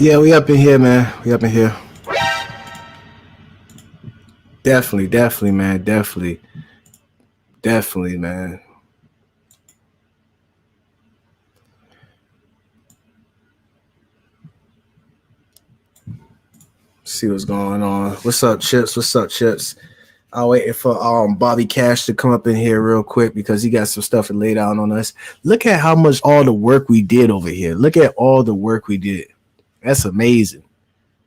Yeah, we up in here, man. We up in here. Definitely, man. Definitely, man. See what's going on. What's up, Chips? What's up, Chips? I'm waiting for Bobby Cash to come up in here real quick because he got some stuff to lay down on us. Look at how much all the work we did over here. Look at all the work we did. That's amazing.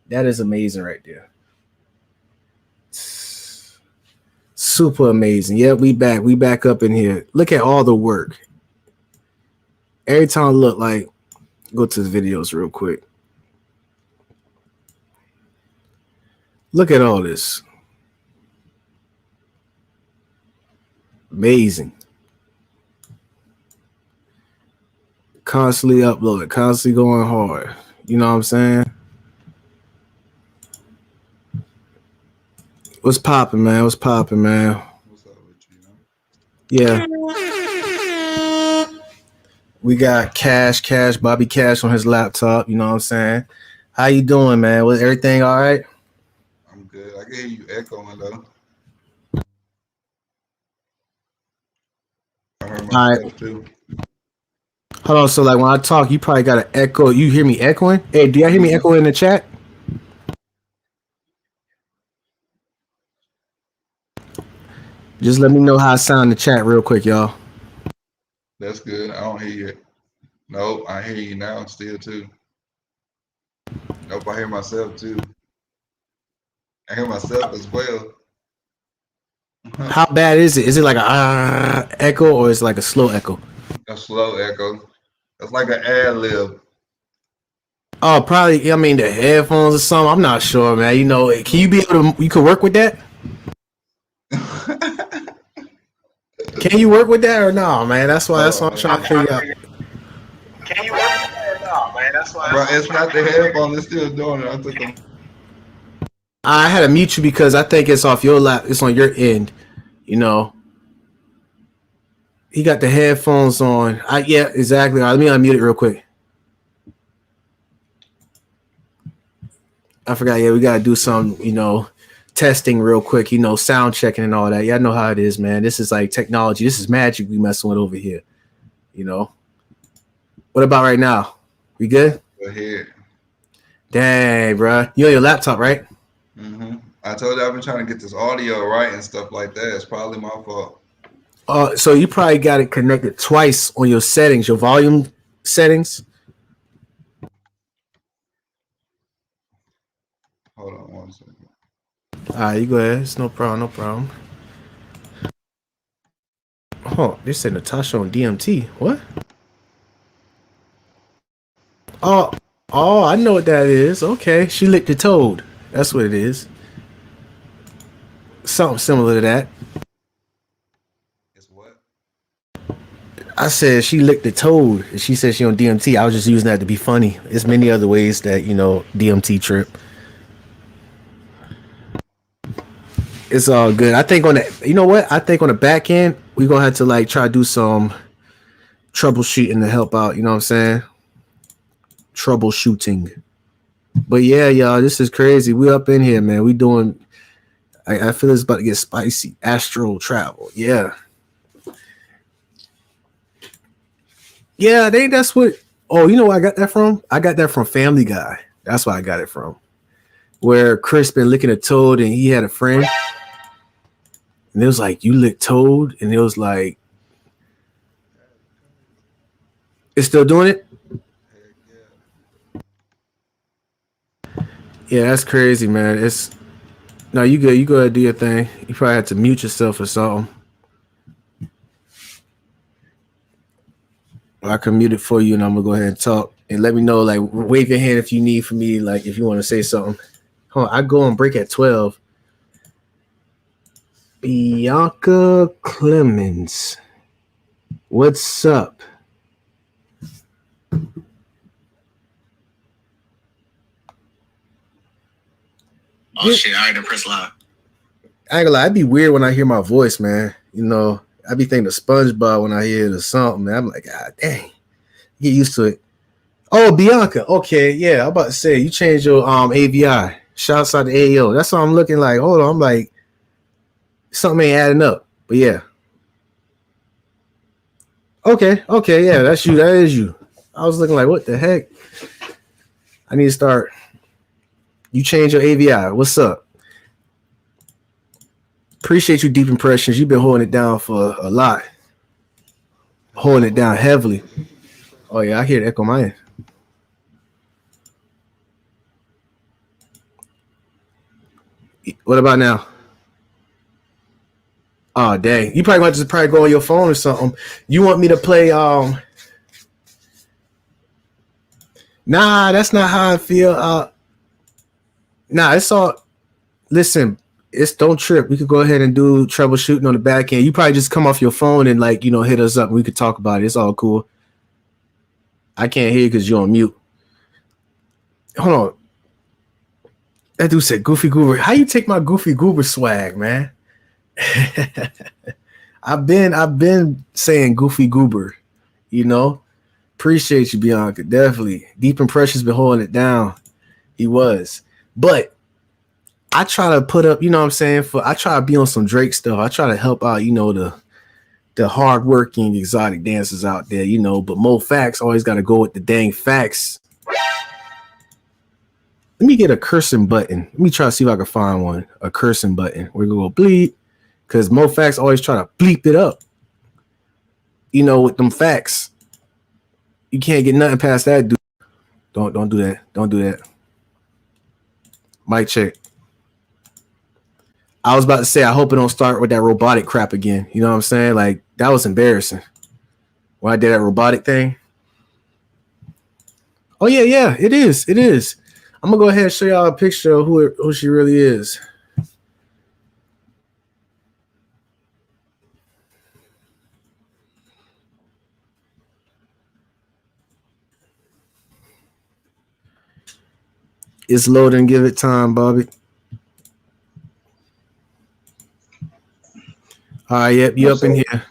That is amazing right there. Super amazing. Yeah, we back. We back up in here. Look at all the work. Every time I look, like, go to the videos real quick. Look at all this. Amazing. Constantly uploading, constantly going hard. You know what I'm saying? What's popping, man? What's popping, man? What's up with you? Yeah. We got Cash, Bobby Cash on his laptop. You know what I'm saying? How you doing, man? Was everything all right? I'm good. I can hear you echoing though. I heard All right. myself too. Hold on. So, like, when I talk, you probably got an echo. You hear me echoing? Hey, do y'all hear me echoing in the chat? Just let me know how I sound in the chat real quick, y'all. That's good. I don't hear you. Nope, I hear you now still too. Nope, I hear myself too. I hear myself as well. How bad is it? Is it like a echo or is it like a slow echo? A slow echo. It's like an ad lib. Oh, probably. I mean, the headphones or something. I'm not sure, man. You know, can you be able to? You could work with that. Can you work with that or no, man? That's what I'm trying to figure out. Can you work with that or no, man? That's why. Bro, it's not the headphone. It's still doing it. I took them. I had to mute you because I think it's off your lap. It's on your end. You know. He got the headphones on. Yeah, exactly. All right, let me unmute it real quick. I forgot. Yeah, we gotta do some, testing real quick. Sound checking and all that. Y'all know how it is, man. This is like technology. This is magic we messing with over here. What about right now? We good? Go ahead. Dang, bro. You on your laptop, right? Mm-hmm. I told you I've been trying to get this audio right and stuff like that. It's probably my fault. So you probably got it connected twice on your settings, your volume settings. Hold on 1 second. All right, you go ahead. It's no problem. Oh, they said Natasha on DMT. What? Oh, I know what that is. Okay, she licked the toad. That's what it is. Something similar to that. It's what? I said she licked the toad. And she said she on DMT. I was just using that to be funny. There's many other ways that, DMT trip. It's all good. I think on the back end, we're going to have to like try to do some troubleshooting to help out. You know what I'm saying? Troubleshooting. But yeah, y'all, this is crazy. We up in here, man. We doing, I feel it's about to get spicy. Astral travel. Yeah. Yeah, I think that's what, you know where I got that from? I got that from Family Guy. That's where I got it from. Where Chris been licking a toad and he had a friend. And it was like, you licked toad? And it was like, it's still doing it? Yeah, that's crazy, man. No, you good. You go ahead and do your thing. You probably had to mute yourself or something. I can mute it for you and I'm going to go ahead and talk. And let me know, like, wave your hand if you need for me, like, if you want to say something. Hold on, I go on break at 12. Bianca Clemens. What's up? Oh shit, I already press live. I ain't gonna lie, it'd be weird when I hear my voice, man. I be thinking of SpongeBob when I hear it or something, man. I'm like, God dang. Get used to it. Oh, Bianca. Okay, yeah. I'm about to say you changed your AVI. Shouts out to AO. That's what I'm looking like. Hold on, I'm like something ain't adding up. But yeah. Okay, yeah, that's you. That is you. I was looking like, what the heck? I need to start. You change your AVI. What's up? Appreciate you, Deep Impressions. You've been holding it down for a lot. Holding it down heavily. Oh yeah, I hear the echo my end. What about now? Oh dang. You probably want to just probably go on your phone or something. You want me to play Nah, that's not how I feel. Nah, it's all listen, it's don't trip. We could go ahead and do troubleshooting on the back end. You probably just come off your phone and like, hit us up and we could talk about it. It's all cool. I can't hear you because you're on mute. Hold on. That dude said Goofy Goober. How you take my Goofy Goober swag, man? I've been saying Goofy Goober, Appreciate you, Bianca. Definitely. Deep Impressions been holding it down. He was. But I try to put up, what I'm saying? I try to be on some Drake stuff. I try to help out, the hardworking exotic dancers out there, but Mo Facts always got to go with the dang facts. Let me get a cursing button. Let me try to see if I can find one. A cursing button. We're going to go bleep. Because Mo Facts always try to bleep it up. With them facts. You can't get nothing past that, dude. Don't do that. Don't do that. Mic check. I was about to say, I hope it don't start with that robotic crap again. You know what I'm saying? Like, that was embarrassing. When I did that robotic thing. Oh, yeah, it is. It is. I'm going to go ahead and show y'all a picture of who she really is. It's loading. Give it time, Bobby. All right, yep, you up in here.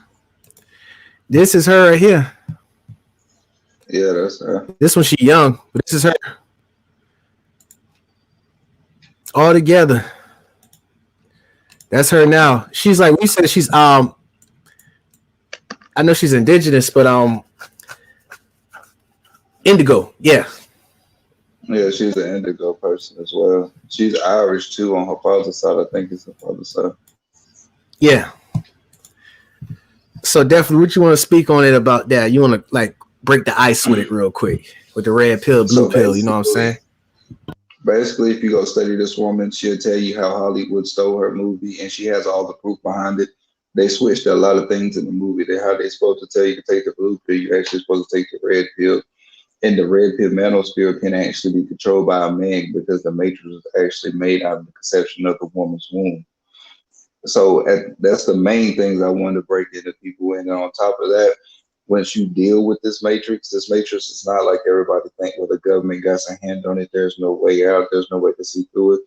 This is her right here. Yeah, that's her. This one, she young, but this is her. All together. That's her now. She's like, we said she's I know she's indigenous, but indigo, yeah. Yeah, she's an indigo person as well. She's Irish too on her father's side. I think it's her father's side. Yeah. So definitely, what you want to speak on it about that? You want to like break the ice with it real quick with the red pill, blue pill. You know what I'm saying? Basically, if you go study this woman, she'll tell you how Hollywood stole her movie, and she has all the proof behind it. They switched a lot of things in the movie. How they're supposed to tell you to take the blue pill, you're actually supposed to take the red pill. And the red pill manosphere can actually be controlled by a man because the matrix was actually made out of the conception of the woman's womb. So that's the main things I wanted to break into people. And on top of that, once you deal with this matrix is not like everybody think, well, the government got some hand on it. There's no way out. There's no way to see through it.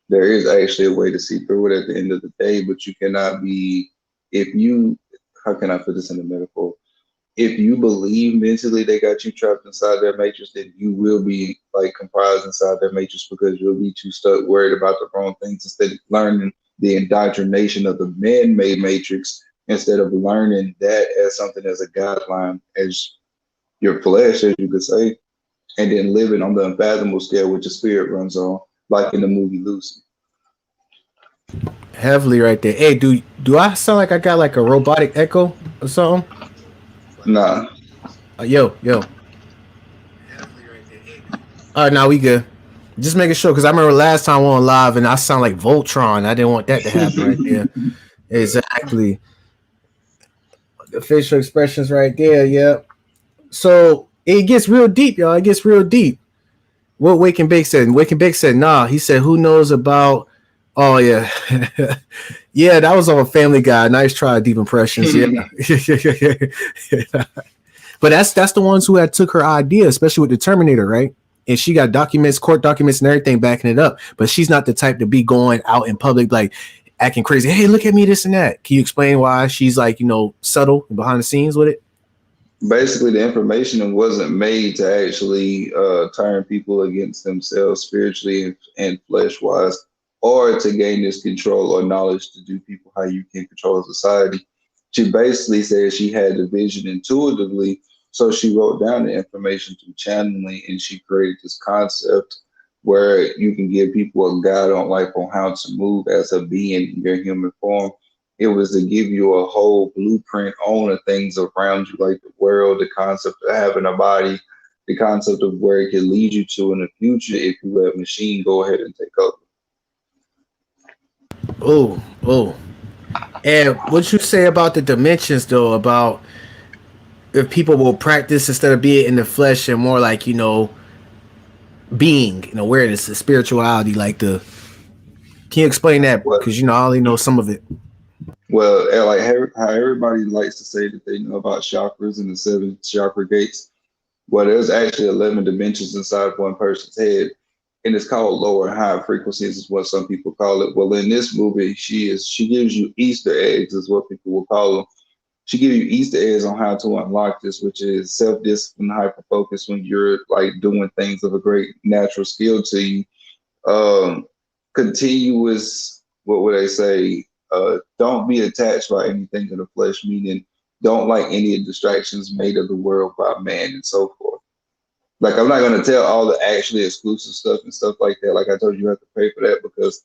There is actually a way to see through it at the end of the day, but you cannot be, how can I put this in a metaphor? If you believe mentally they got you trapped inside their matrix, then you will be like comprised inside their matrix because you'll be too stuck worried about the wrong things instead of learning the indoctrination of the man-made matrix instead of learning that as something as a guideline, as your flesh, as you could say, and then living on the unfathomable scale which the spirit runs on, like in the movie Lucy. Heavily right there. Hey, do I sound like I got like a robotic echo or something? Nah. Yo. All right, now we good. Just making sure, because I remember last time we were on live and I sound like Voltron. I didn't want that to happen right there. Exactly. The facial expressions right there, yep. So it gets real deep, y'all. It gets real deep. What Wake and Bake said. Wake and Bake said, nah. He said, who knows about... Oh, yeah. Yeah, that was on Family Guy. Nice try, Deep Impressions. Yeah. But that's the ones who had took her idea, especially with the Terminator, right? And she got documents, court documents and everything backing it up. But she's not the type to be going out in public, like acting crazy. Hey, look at me, this and that. Can you explain why she's like, subtle and behind the scenes with it? Basically, the information wasn't made to actually turn people against themselves spiritually and flesh wise, or to gain this control or knowledge to do people how you can control society. She basically said she had the vision intuitively, so she wrote down the information through channeling, and she created this concept where you can give people a guide on life on how to move as a being in your human form. It was to give you a whole blueprint on the things around you, like the world, the concept of having a body, the concept of where it can lead you to in the future if you let machine go ahead and take over. Oh, oh. And what you say about the dimensions though, about if people will practice instead of being in the flesh and more like, being, awareness, the spirituality, like the can you explain that? What Because I only know some of it. well, like how everybody likes to say that they know about chakras and the seven chakra gates. Well, there's actually 11 dimensions inside one person's head, and it's called lower and high frequencies, is what some people call it. Well, in this movie, she gives you Easter eggs, is what people will call them. She gives you Easter eggs on how to unlock this, which is self-discipline, hyper focus when you're like doing things of a great natural skill to you. Um, Continuous, what would I say? Don't be attached by anything in the flesh, meaning don't like any distractions made of the world by man and so forth. Like I'm not gonna tell all the actually exclusive stuff and stuff like that. Like I told you, you have to pay for that because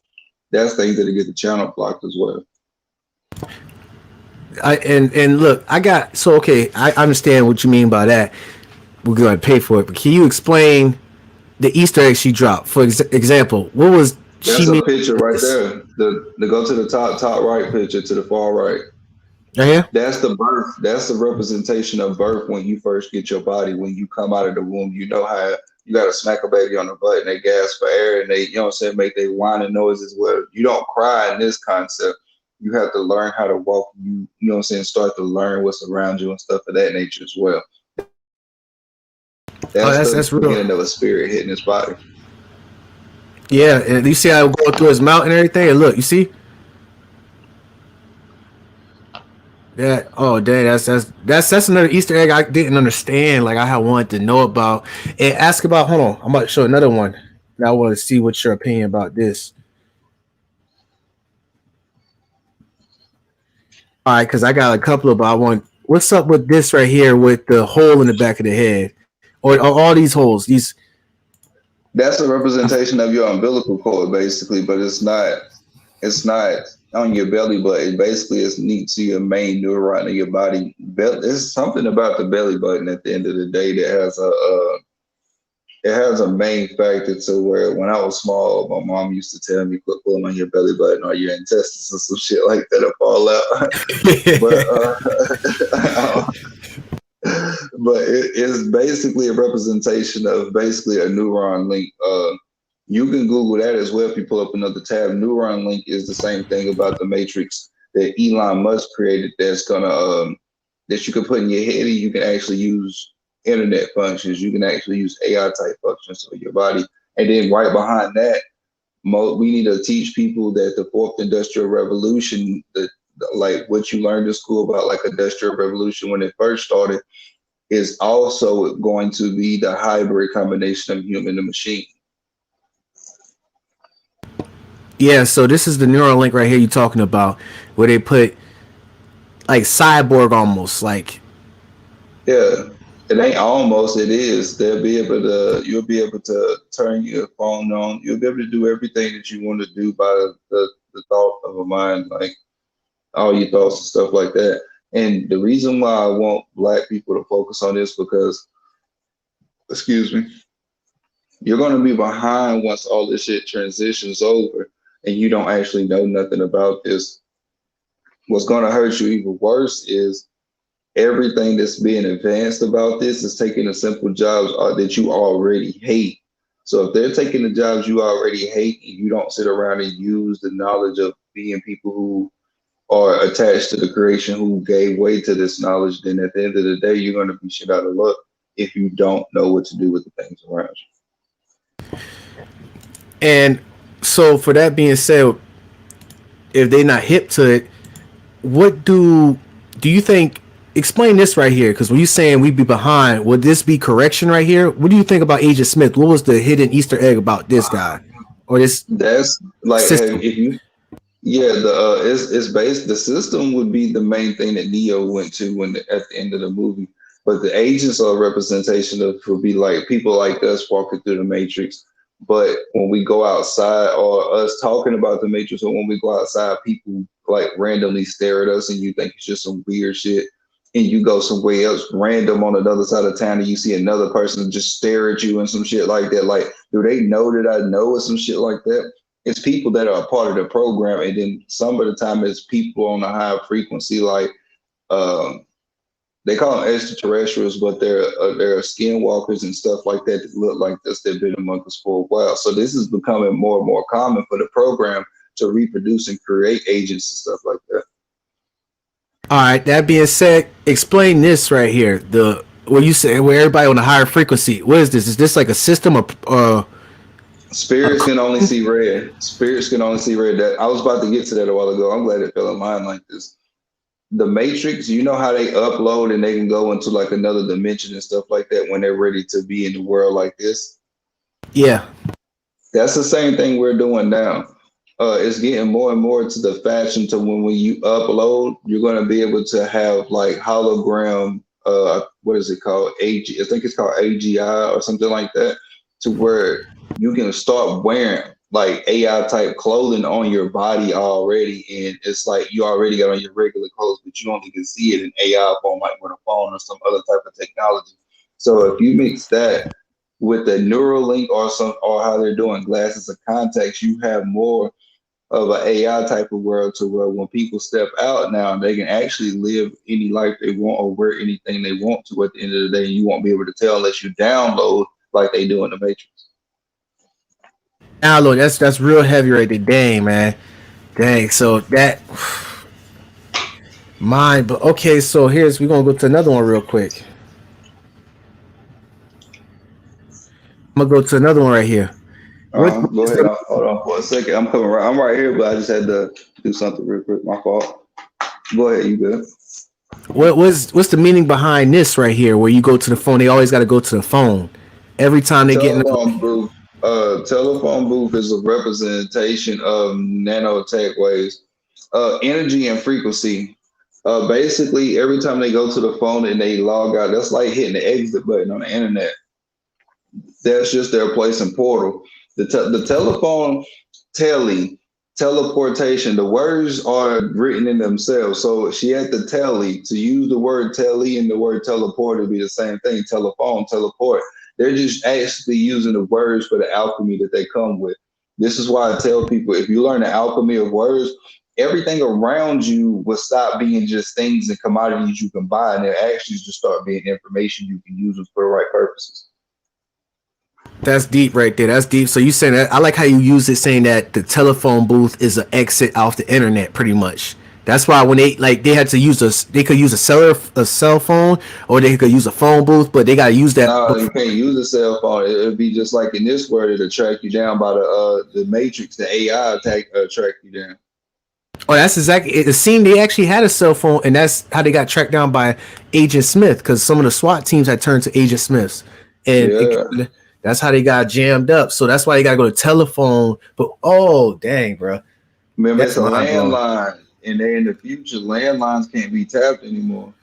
that's things that get the channel blocked as well. And look, I got so okay. I understand what you mean by that. We're going to pay for it, but can you explain the Easter egg she dropped? For example, what was she That's a mean? picture right This there. The go to the top right picture to the far right. right here. That's the birth. That's the representation of birth when you first get your body. When you come out of the womb, you know how you got to smack a baby on the butt and they gasp for air and they, what I'm saying, make they whining noises. Well, you don't cry in this concept. You have to learn how to walk. You know what I'm saying, start to learn what's around you and stuff of that nature as well. Oh, That's the that's real. beginning of a spirit hitting his body. Yeah, and you see how it go through his mouth and everything. And look, you see that? Oh, dang, that's another Easter egg I didn't understand. Like I had wanted to know about and ask about. Hold on, I'm about to show another one. Now I want to see what your opinion about this. All right, because I got a couple of. But I want. What's up with this right here with the hole in the back of the head, or all these holes? These. That's a representation of your umbilical cord, basically, but it's not. It's not on your belly button. Basically, it's neat to your main neuron in your body. There's something about the belly button at the end of the day that has it has a main factor to where when I was small, my mom used to tell me, "Quit pulling on your belly button or your intestines and some shit like that will fall out." but but it is basically a representation of basically a neuron link. You can Google that as well if you pull up another tab. Neuron link is the same thing about the matrix that Elon Musk created. That's gonna that you can put in your head, and you can actually use internet functions. You can actually use AI type functions for your body. And then right behind that, we need to teach people that the fourth industrial revolution, like what you learned in school about like industrial revolution when it first started, is also going to be the hybrid combination of human and machine. Yeah, so this is the neural link right here you're talking about, where they put like cyborg almost like. Yeah, it ain't almost. It is. They'll be able to. You'll be able to turn your phone on. You'll be able to do everything that you want to do by the thought of a mind, like all your thoughts and stuff like that. And the reason why I want Black people to focus on this because, excuse me, you're going to be behind once all this shit transitions over, and you don't actually know nothing about this. What's going to hurt you even worse is everything that's being advanced about this is taking the simple jobs that you already hate. So if they're taking the jobs you already hate and you don't sit around and use the knowledge of being people who are attached to the creation who gave way to this knowledge, then at the end of the day, you're going to be shit out of luck if you don't know what to do with the things around And so, for that being said, if they're not hip to it, what do you think explain this right here, because when you saying we'd be behind, would this be correction right here? What do you think about Agent Smith? What was the hidden Easter egg about this guy or this That's like system? if you yeah, the it's based the system would be the main thing that Neo went to when at the end of the movie. But the agents are a representation of would be like people like us walking through the matrix. But when we go outside or us talking about the matrix or when we go outside, people like randomly stare at us and you think it's just some weird shit. And you go somewhere else random on another side of town and you see another person just stare at you and some shit like that. Like, do they know that I know or some shit like that? It's people that are a part of the program, and then some of the time it's people on a high frequency, like um, they call them extraterrestrials, but they're skinwalkers and stuff like that that look like this. They've been among us for a while, so this is becoming more and more common for the program to reproduce and create agents and stuff like that. All right. That being said, explain this right here. The what you say where everybody on a higher frequency. What is this? Is this like a system or Spirits can only see red. Spirits can only see red. That I was about to get to that a while ago. I'm glad it fell in line like this. The Matrix, you know how they upload and they can go into like another dimension and stuff like that when they're ready to be in the world like this. yeah? That's the same thing we're doing now. It's getting more and more to the fashion to when you upload, you're going to be able to have like hologram. What is it called? I think it's called AGI or something like that, to where you can start wearing like AI type clothing on your body already, and it's like you already got on your regular clothes, but you only can see it in AI form, like with a phone or some other type of technology. So if you mix that with the Neuralink or how they're doing glasses or contacts, you have more of an AI type of world to where when people step out now, they can actually live any life they want or wear anything they want to at the end of the day. You won't be able to tell unless you download like they do in the Matrix. Now, look, that's real heavy right there. Dang, man. Dang. So that mine, but okay. So we're gonna go to another one real quick. I'm gonna go to another one right here. What Go is ahead. the Hold on for a second. I'm coming right. I'm right here, but I just had to do something real quick. My fault. Go ahead. You good? what's the meaning behind this right here? Where you go to the phone, they always got to go to the phone every time they get in the. Telephone booth. Telephone booth is a representation of nanotech waves, energy and frequency. Basically, every time they go to the phone and they log out, that's like hitting the exit button on the internet. That's just their place and portal. The telephone teleportation, the words are written in themselves. So she had to to use the word tele and the word teleport to be the same thing. Telephone, teleport. They're just actually using the words for the alchemy that they come with. This is why I tell people if you learn the alchemy of words, everything around you will stop being just things and commodities you can buy, and it actually just start being information you can use for the right purposes. That's deep right there. That's deep. So you saying that I like how you use it, saying that the telephone booth is an exit off the internet, pretty much. That's why when they had to use they could use a cell phone, or they could use a phone booth, but they gotta use that. No, you can't use a cell phone. It'll be just like in this world, it'll track you down by the matrix, the AI track you down. Oh, that's exactly it. It seemed they actually had a cell phone, and that's how they got tracked down by Agent Smith, because some of the SWAT teams had turned to Agent Smiths, and Yeah. that's how they got jammed up. So that's why they gotta go to telephone. But oh dang, bro, Remember, that's it's a mind blowing. landline, and they in the future, landlines can't be tapped anymore.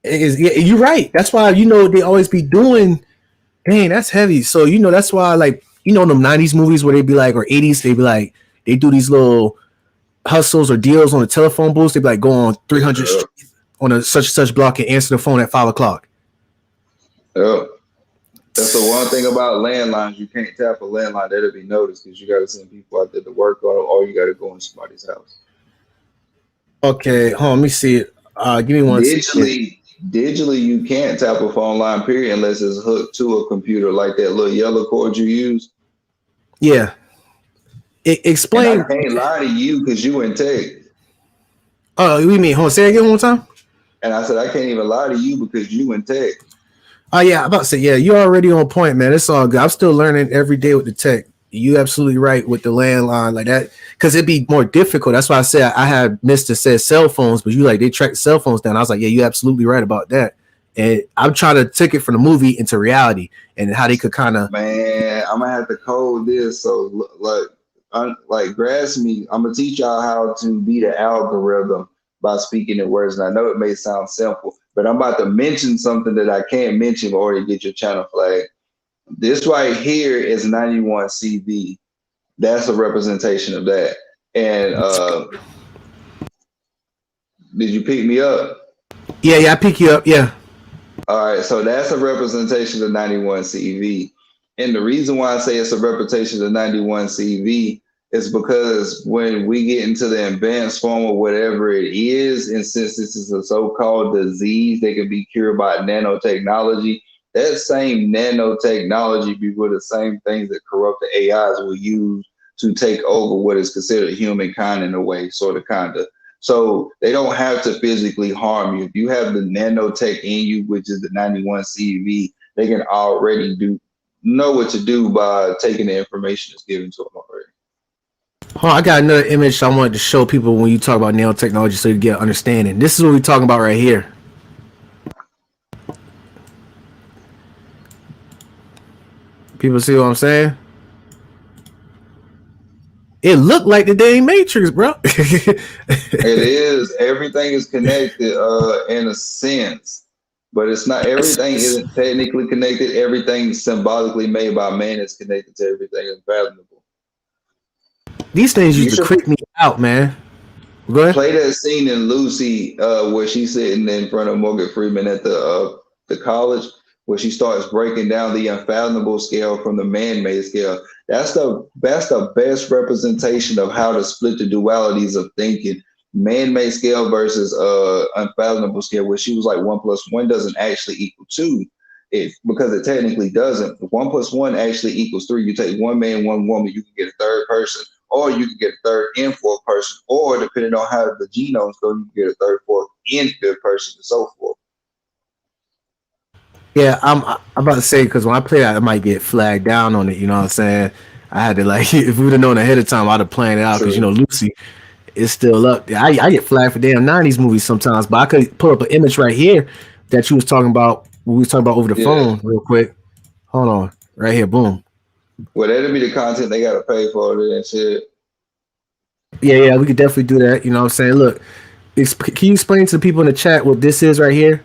Yeah, you're right. That's why they always be doing. Dang, that's heavy. So that's why like them '90s movies where they be like, or '80s they be like, they do these little hustles or deals on the telephone booths. They be like, go on 300 Yeah. on a such and such block and answer the phone at 5 o'clock. Yeah. That's the one thing about landlines. You can't tap a landline. That'll be noticed because you got to send people out there to work on it, or you got to go in somebody's house. Okay, hold on, let me see it. Give me one second. Digitally, you can't tap a phone line, period, unless it's hooked to a computer, like that little yellow cord you use. Yeah. And I Explain. can't lie to you because you in tech. Oh, we mean, hold on, say it again one more time. And I said, I can't even lie to you because you in tech. Oh yeah, I'm about to say, yeah, you're already on point, man. It's all good. I'm still learning every day with the tech. You absolutely right with the landline like that, because it'd be more difficult. That's why I said I had missed and said cell phones, but you like they track cell phones down. I was like, yeah, you absolutely right about that. And I'm trying to take it from the movie into reality and how they could kind of. Man, I'm gonna have to code this. So like grasp me. I'm gonna teach y'all how to beat an algorithm by speaking in words. And I know it may sound simple, but I'm about to mention something that I can't mention or to get your channel flag. This right here is 91 CV. That's a representation of that. And did you pick me up? Yeah, I pick you up. Yeah. All right, so that's a representation of 91 CV. And the reason why I say it's a representation of 91 CV is because when we get into the advanced form of whatever it is, and since this is a so-called disease that can be cured by nanotechnology, that same nanotechnology be with the same things that corrupt the AIs will use to take over what is considered humankind in a way, sort of, kind of. So they don't have to physically harm you. If you have the nanotech in you, which is the 91 CV, they can already know what to do by taking the information that's given to them already. Oh, I got another image I wanted to show people when you talk about nanotechnology so you get an understanding. This is what we're talking about right here. People see what I'm saying? It looked like the dang Matrix, bro. It is. Everything is connected in a sense, but it's not. Everything isn't technically connected. Everything symbolically made by man is connected to everything unfathomable. These things used to creep me out, man. Go ahead. Play that scene in Lucy where she's sitting in front of Morgan Freeman at the college, where she starts breaking down the unfathomable scale from the man-made scale. That's the best representation of how to split the dualities of thinking. Man-made scale versus unfathomable scale, where she was like 1 + 1 doesn't actually equal 2. Because it technically doesn't. 1 + 1 actually equals 3. You take one man, one woman, you can get a third person, or you can get a third and fourth person, or depending on how the genomes go, you can get a third, fourth, and fifth person, and so forth. Yeah, I'm about to say, because when I play that, I might get flagged down on it. You know what I'm saying? I had to, like, if we would have known ahead of time, I'd have planned it out, because, you know, Lucy is still up. I get flagged for damn 90s movies sometimes, but I could pull up an image right here that you was talking about, we was talking about over the phone real quick. Hold on. Right here. Boom. Well, that'll be the content they got to pay for it and shit. Yeah, we could definitely do that. You know what I'm saying? Look, can you explain to the people in the chat what this is right here?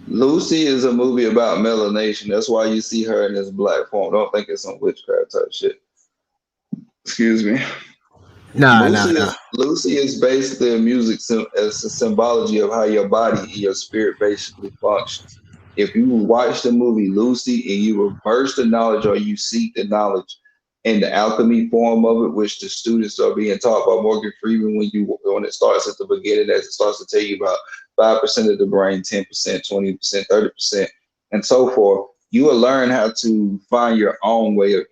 Lucy is a movie about melanation. That's why you see her in this black form. Don't think it's some witchcraft type shit. Excuse me. Nah. Lucy is basically as a symbology of how your body and your spirit basically functions. If you watch the movie Lucy and you reverse the knowledge or you seek the knowledge in the alchemy form of it, which the students are being taught by Morgan Freeman when it starts at the beginning, as it starts to tell you about 5% of the brain, 10%, 20%, 30%, and so forth, you will learn how to find your own way of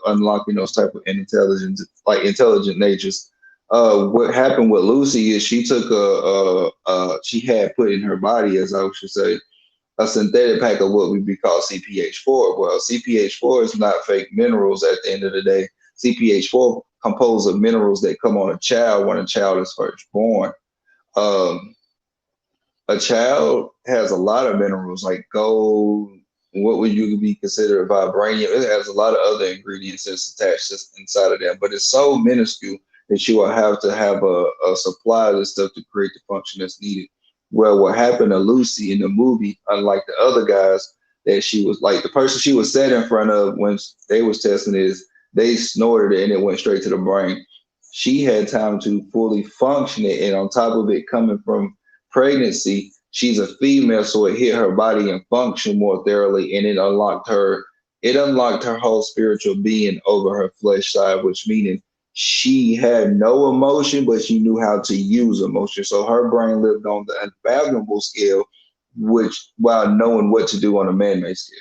unlocking those type of intelligence, like intelligent natures. What happened with Lucy is she took she had put in her body, as I should say, a synthetic pack of what would be called CPH4. Well, CPH4 is not fake minerals at the end of the day. CPH4 composed of minerals that come on a child when a child is first born. A child has a lot of minerals like gold. What would you be considered vibranium? It has a lot of other ingredients that's attached inside of that, but it's so minuscule that you will have to have a supply of this stuff to create the function that's needed. Well, what happened to Lucy in the movie, unlike the other guys, that she was like the person she was sat in front of when they was testing is they snorted it and it went straight to the brain. She had time to fully function it, and on top of it coming from pregnancy, she's a female, so it hit her body and function more thoroughly, and it unlocked her whole spiritual being over her flesh side, which meaning she had no emotion, but she knew how to use emotion. So her brain lived on the unfathomable scale, which while knowing what to do on a man-made scale.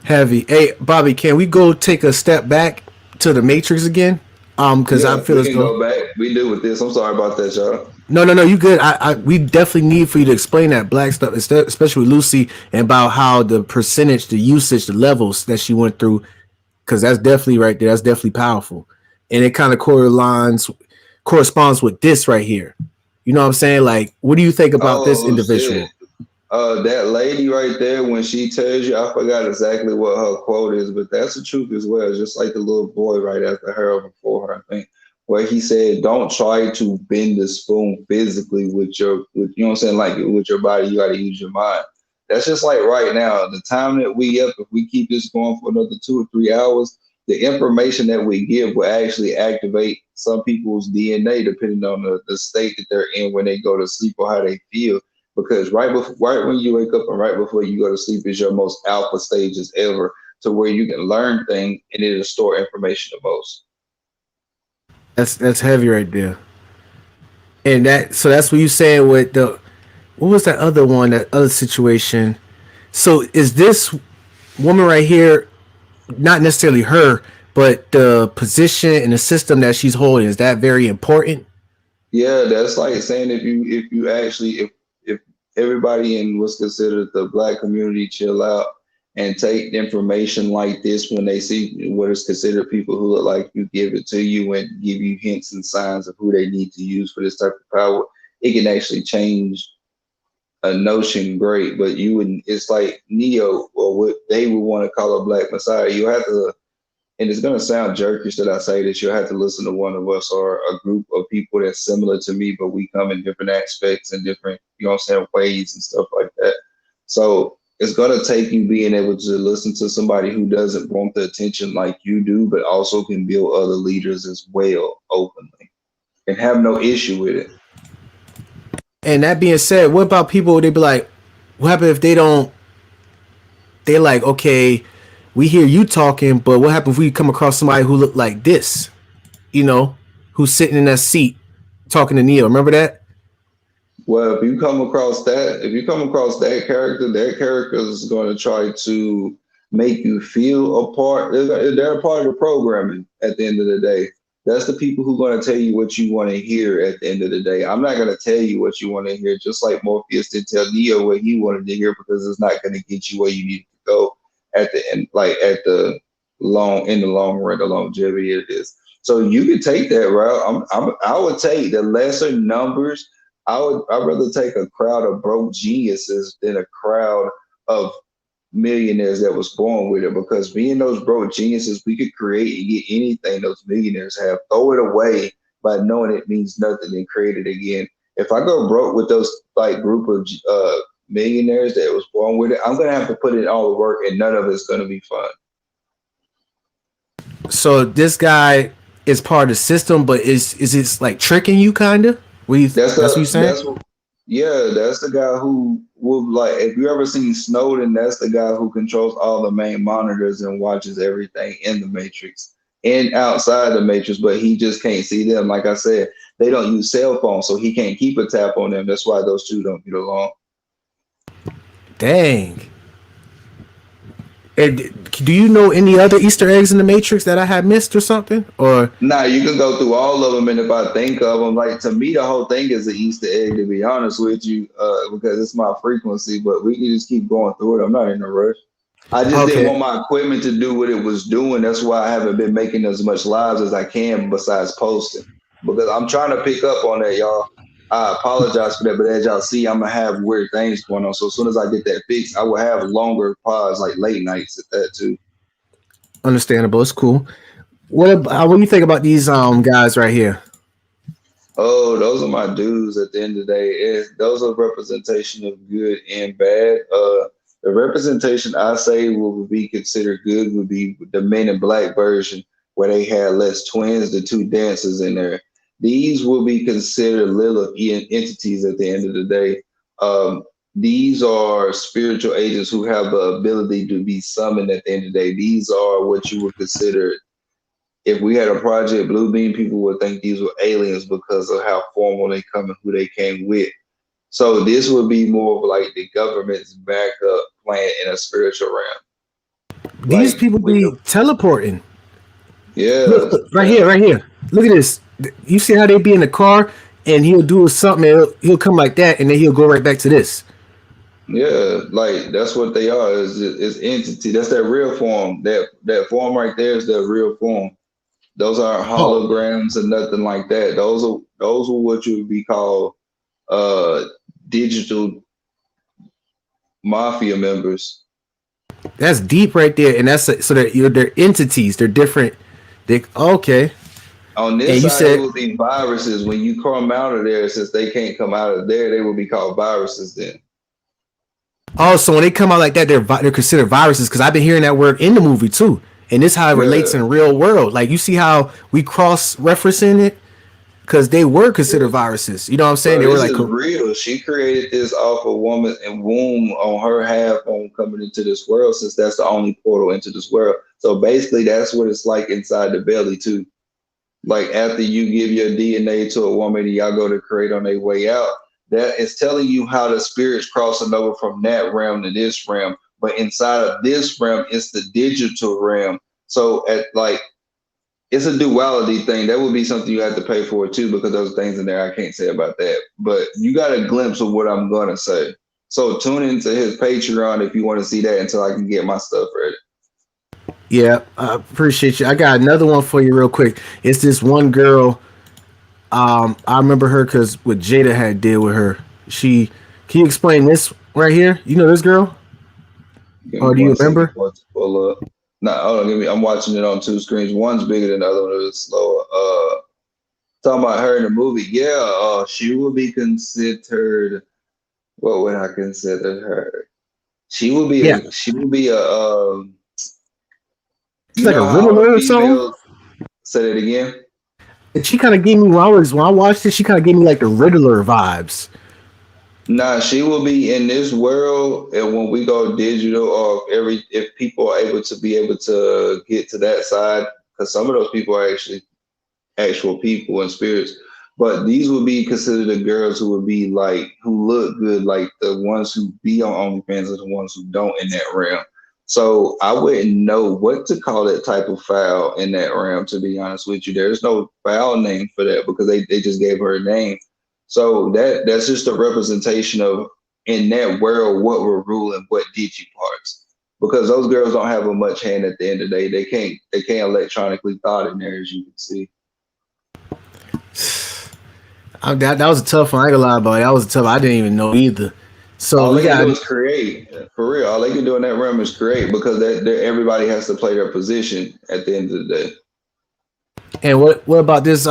Heavy. Hey, Bobby, can we go take a step back to the Matrix again? Because I feel we can go back. We do with this. I'm sorry about that, y'all. No, you good. We definitely need for you to explain that black stuff, especially with Lucy, and about how the percentage, the usage, the levels that she went through because that's definitely right there. That's definitely powerful, and it kind of corresponds with this right here. You know what I'm saying? Like, what do you think about this Oh shit. individual? That lady right there, when she tells you, I forgot exactly what her quote is, but that's the truth as well. Just like the little boy right after her or before her, I think, where he said, "Don't try to bend the spoon physically with you know what I'm saying, like with your body. You got to use your mind." That's just like right now. The time that we up, if we keep this going for another 2 or 3 hours, the information that we give will actually activate some people's DNA depending on the state that they're in when they go to sleep or how they feel, because right when you wake up and right before you go to sleep is your most alpha stages ever, to where you can learn things and it'll store information the most. That's heavy right there. And that's what you saying with the what was that other one, that other situation? So is this woman right here not necessarily her, but the position and the system that she's holding, is that very important? Yeah, that's like saying if you actually if everybody in what's considered the black community chill out and take information like this when they see what is considered people who look like you, give it to you and give you hints and signs of who they need to use for this type of power, it can actually change a notion great. But you would, it's like Neo, or what they would want to call a black messiah. You have to, and it's going to sound jerkish that I say this, you'll have to listen to one of us or a group of people that's similar to me, but we come in different aspects and different, you know what I'm saying, ways and stuff like that. So it's going to take you being able to listen to somebody who doesn't want the attention like you do, but also can build other leaders as well openly and have no issue with it. And that being said, what about people? They be like, what happens if they don't? They're like, okay, we hear you talking, but what happens if we come across somebody who look like this? You know, who's sitting in that seat talking to Neo. Remember that? Well, if you come across that character is going to try to make you feel a part. They're a part of the programming at the end of the day. That's the people who are going to tell you what you want to hear at the end of the day. I'm not going to tell you what you want to hear, just like Morpheus didn't tell Neo what he wanted to hear, because it's not going to get you where you need to go at the end, like in the long run, the longevity of this. So you can take that route. I would take the lesser numbers. I'd rather take a crowd of broke geniuses than a crowd of millionaires that was born with it, because being those broke geniuses, we could create and get anything those millionaires have, throw it away by knowing it means nothing, and create it again. If I go broke with those like group of millionaires that was born with it, I'm gonna have to put in all the work, and none of it's gonna be fun. So this guy is part of the system, but is it like tricking you, kind of? That's what you saying? Yeah, that's the guy who will, like, if you ever seen Snowden, that's the guy who controls all the main monitors and watches everything in the Matrix and outside the Matrix, but he just can't see them. Like I said, they don't use cell phones, so he can't keep a tap on them. That's why those two don't get along. Dang. And do you know any other Easter eggs in the Matrix that I had missed or something? Or Nah, you can go through all of them, and if I think of them, like, to me, the whole thing is an Easter egg, to be honest with you, because it's my frequency. But we can just keep going through it. I'm not in a rush. I just didn't okay, want my equipment to do what it was doing. That's why I haven't been making as much lives as I can besides posting, because I'm trying to pick up on that, y'all. I apologize for that, but as y'all see, I'm gonna have weird things going on. So as soon as I get that fixed, I will have longer pods, like late nights at that too. understandable. It's cool. What do you think about these guys right here? Oh, those are my dudes at the end of the day. Those are representation of good and bad. The representation I say will be considered good would be the Men in Black version, where they had less twins, the two dancers in there. These will be considered Lilith entities at the end of the day. Um, these are spiritual agents who have the ability to be summoned at the end of the day. These are what you would consider, if we had a Project Bluebeam, people would think these were aliens because of how formal they come and who they came with. So this would be more of like the government's backup plan in a spiritual realm. These Like people with be the, teleporting. yeah, Right yeah. here, right here. Look at this. You see how they be in the car and he'll do something and he'll come like that and then he'll go right back to this. Yeah, like that's what they are. Is entity. That's their real form. That form right there is their real form. Those aren't Oh, holograms or nothing like that. Those are what you would be called uh digital mafia members. that's deep right there, and so they're entities. They're different. They okay, On and this you side, it said would be viruses. When you come out of there, since they can't come out of there, they will be called viruses then. oh, so when they come out like that, they're considered viruses because I've been hearing that word in the movie too, and this is how it relates Yeah. in real world. Like you see how we cross referencing it because they were considered viruses. You know what I'm saying? Bro, They were this like, is real. She created this off a woman and womb on her half on coming into this world, since that's the only portal into this world. So basically, that's what it's like inside the belly too. Like after you give your DNA to a woman and y'all go to create on their way out, that is telling you how the spirit's crossing over from that realm to this realm. But inside of this realm, it's the digital realm. So at like it's a duality thing. That would be something you have to pay for too, because those things in there I can't say about that. But you got a glimpse of what I'm gonna say. So tune into his Patreon if you want to see that until I can get my stuff ready. yeah, I appreciate you. I got another one for you real quick. It's this one girl. I remember her because what Jada had did with her. She can you explain this right here? You know this girl, Give me or do you one second remember? for it to pull up. Nah, hold on, give me. I'm watching it on two screens. One's bigger than the other one. It's slower. Talking about her in the movie. Yeah, she will be considered. What would I consider her? Yeah, She will be a. she's You like a know how riddler or something. females say it again. And she kind of gave me when I watched it. She kind of gave me like the Riddler vibes. Nah, she will be in this world, and when we go digital, or if people are able to be able to get to that side, because some of those people are actually actual people and spirits. But these would be considered the girls who would be like who look good, like the ones who be on OnlyFans are the ones who don't in that realm. So I wouldn't know what to call that type of foul in that realm, to be honest with you. There's no foul name for that because they just gave her a name. So that's just a representation of in that world what we're ruling, what digi parts. Because those girls don't have a much hand at the end of the day. They can't electronically thought in there, as you can see. That was a tough one. I ain't gonna lie about it. That was a tough. I didn't even know either. So All we they can got do is create, for real. All they can do in that realm is create, because everybody has to play their position at the end of the day. and what about this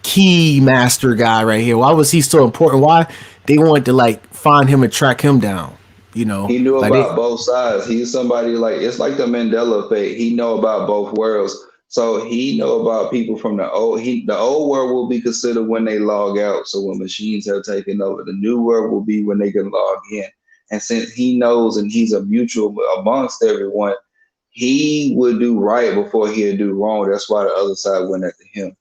key master guy right here? Why was he so important? Why they wanted to like find him and track him down? You know, He knew like they about both sides. He's somebody like it's like the Mandela effect. He know about both worlds. So he know about people from the old world will be considered when they log out. So when machines have taken over, the new world will be when they can log in. And since he knows and he's a mutual amongst everyone, he would do right before he'd do wrong. That's why the other side went after him.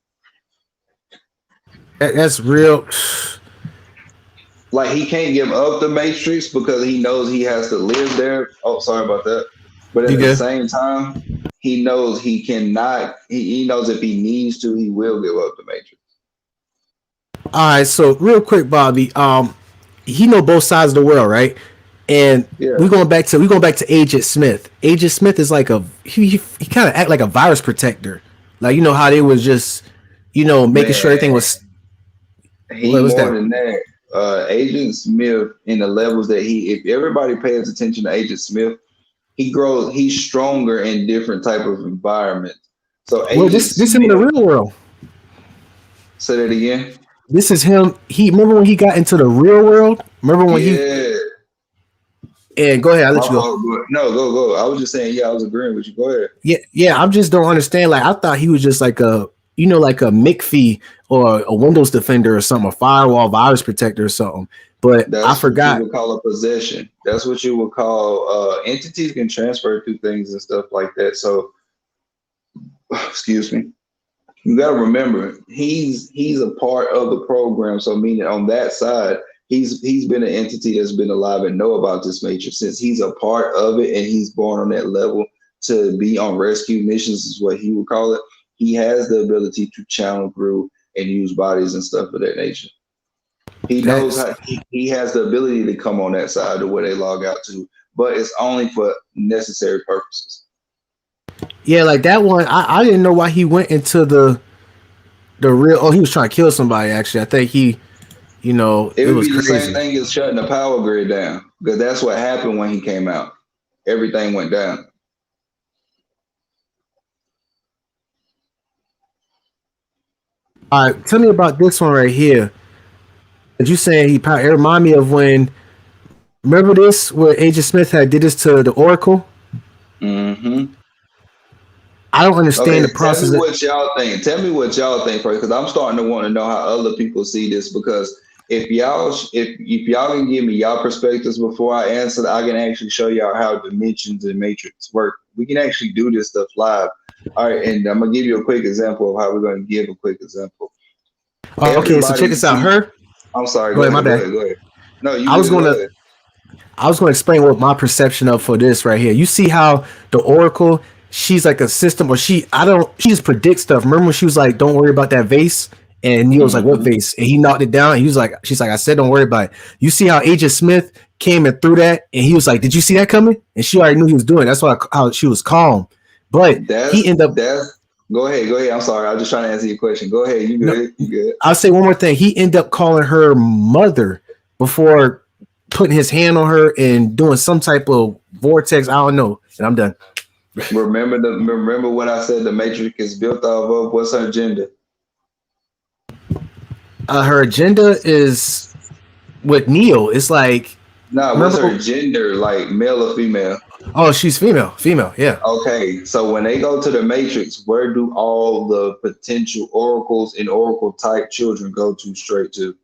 that's real. Like he can't give up the matrix because he knows he has to live there. Oh, sorry about that. But You at the good? same time, he knows he cannot. He knows if he needs to, he will give up the matrix. All right. So real quick, Bobby. He know both sides of the world, right? And Yeah, we going back to Agent Smith. Agent Smith is like he kind of act like a virus protector. Like you know how they was just making sure everything man. was He what was more that? than that. Agent Smith in the levels that if everybody pays attention to Agent Smith, he grows. He's stronger in different type of environments. So Well, Agent this him in the Smith, real world. say that again. This is him. He remember when he got into the real world. Remember when he Yeah, and go ahead. I'll my let you go. fault. No, go. I was just saying, yeah, I was agreeing with you. Go ahead. Yeah, yeah. I just don't understand. Like I thought he was just like a like a McAfee or a Windows defender or something, a firewall virus protector or something. But I That's what you forgot. would call a possession. That's what you would call entities can transfer through things and stuff like that. So, excuse me. You got to remember, he's a part of the program. So, meaning on that side, he's been an entity that's been alive and know about this matrix since he's a part of it and he's born on that level to be on rescue missions is what he would call it. He has the ability to channel through and use bodies and stuff of that nature. He knows That's how he has the ability to come on that side to where they log out to, but it's only for necessary purposes. yeah, like that one. I didn't know why he went into the real. Oh, he was trying to kill somebody. Actually, I think he, It it would was be the same crazy. thing as shutting the power grid down because that's what happened when he came out. Everything went down. All right, tell me about this one right here. Did you saying it remind me of when, remember this where Agent Smith had did this to the Oracle? Hmm. I don't understand Okay, the tell me process. what y'all think. Tell me what y'all think first, because I'm starting to want to know how other people see this. Because if y'all can give me y'all perspectives before I answer, I can actually show y'all how dimensions and matrix work. We can actually do this stuff live. All right, and I'm gonna give you a quick example of how we're gonna give a quick example. Okay, so check Everybody this out. see. Her, I'm sorry. go Go ahead, my ahead. Go bad. ahead. Go ahead. No, you I was good. Go gonna ahead. I was going to explain what my perception of for this right here. You see how the Oracle, she's like a system, or she just predicts stuff. Remember when she was like, "Don't worry about that vase," and Neil was like, "What Hmm. vase?" And he knocked it down. And he was like, "She's like, I said, don't worry about it." You see how Agent Smith came and threw that, and he was like, "Did you see that coming?" And she already knew he was doing it. That's why how she was calm. But he ended up. That's. Go ahead. Go ahead. I'm sorry. I was just trying to answer your question. Go ahead. You No, good? You good? I'll say one more thing. He ended up calling her mother before putting his hand on her and doing some type of vortex. I don't know. And I'm done. Remember what I said the matrix is built off of? What's her gender? Her agenda is with Neo. It's like, Nah, what's remember? her gender? Like male or female? Oh, she's female. Female, yeah. Okay, so when they go to the matrix, where do all the potential oracles and oracle type children go to straight to?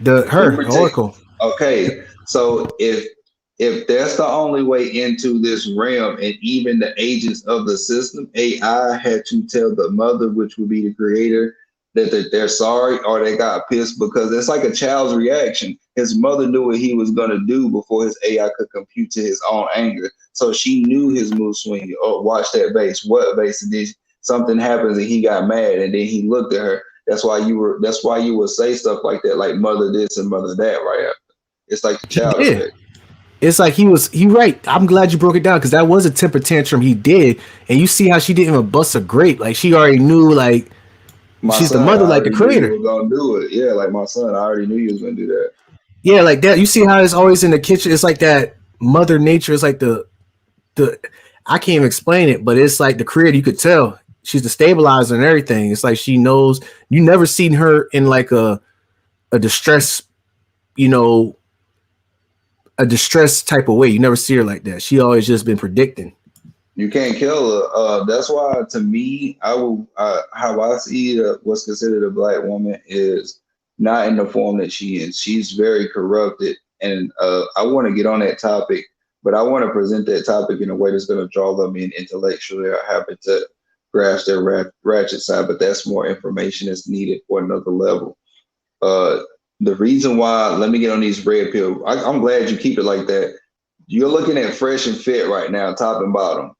Who Her protect? Oracle. Okay, so if that's the only way into this realm, and even the agents of the system, AI had to tell the mother, which would be the creator, that they're sorry or they got pissed because it's like a child's reaction. His mother knew what he was gonna do before his AI could compute to his own anger. So she knew his mood swing. Oh, watch that base. What base? And then something happens and he got mad, and then he looked at her. That's why you would say stuff like that, like mother this and mother that right after. It's like the He child did. effect. It's like he right. I'm glad you broke it down because that was a temper tantrum he did, and you see how she didn't even bust a grape. Like she already knew, like My she's the son, I mother, like the already knew you creator. were gonna do it. Yeah, like my son, I already knew you was gonna do that. Yeah, like that. You see how it's always in the kitchen. It's like that mother nature. It's like the I can't even explain it, but it's like the creator. You could tell she's the stabilizer and everything. It's like she knows. You never seen her in like a distress, you know, a distress type of way. You never see her like that. She always just been predicting. You can't kill her. That's why, to me, how I see what's considered a black woman is not in the form that she is. She's very corrupted, and I want to get on that topic, but I want to present that topic in a way that's going to draw them in intellectually or happen to grasp their ratchet side. But that's more information that's needed for another level. Uh, the reason why, let me get on these red pill. I'm glad you keep it like that. You're looking at Fresh and Fit right now, top and bottom.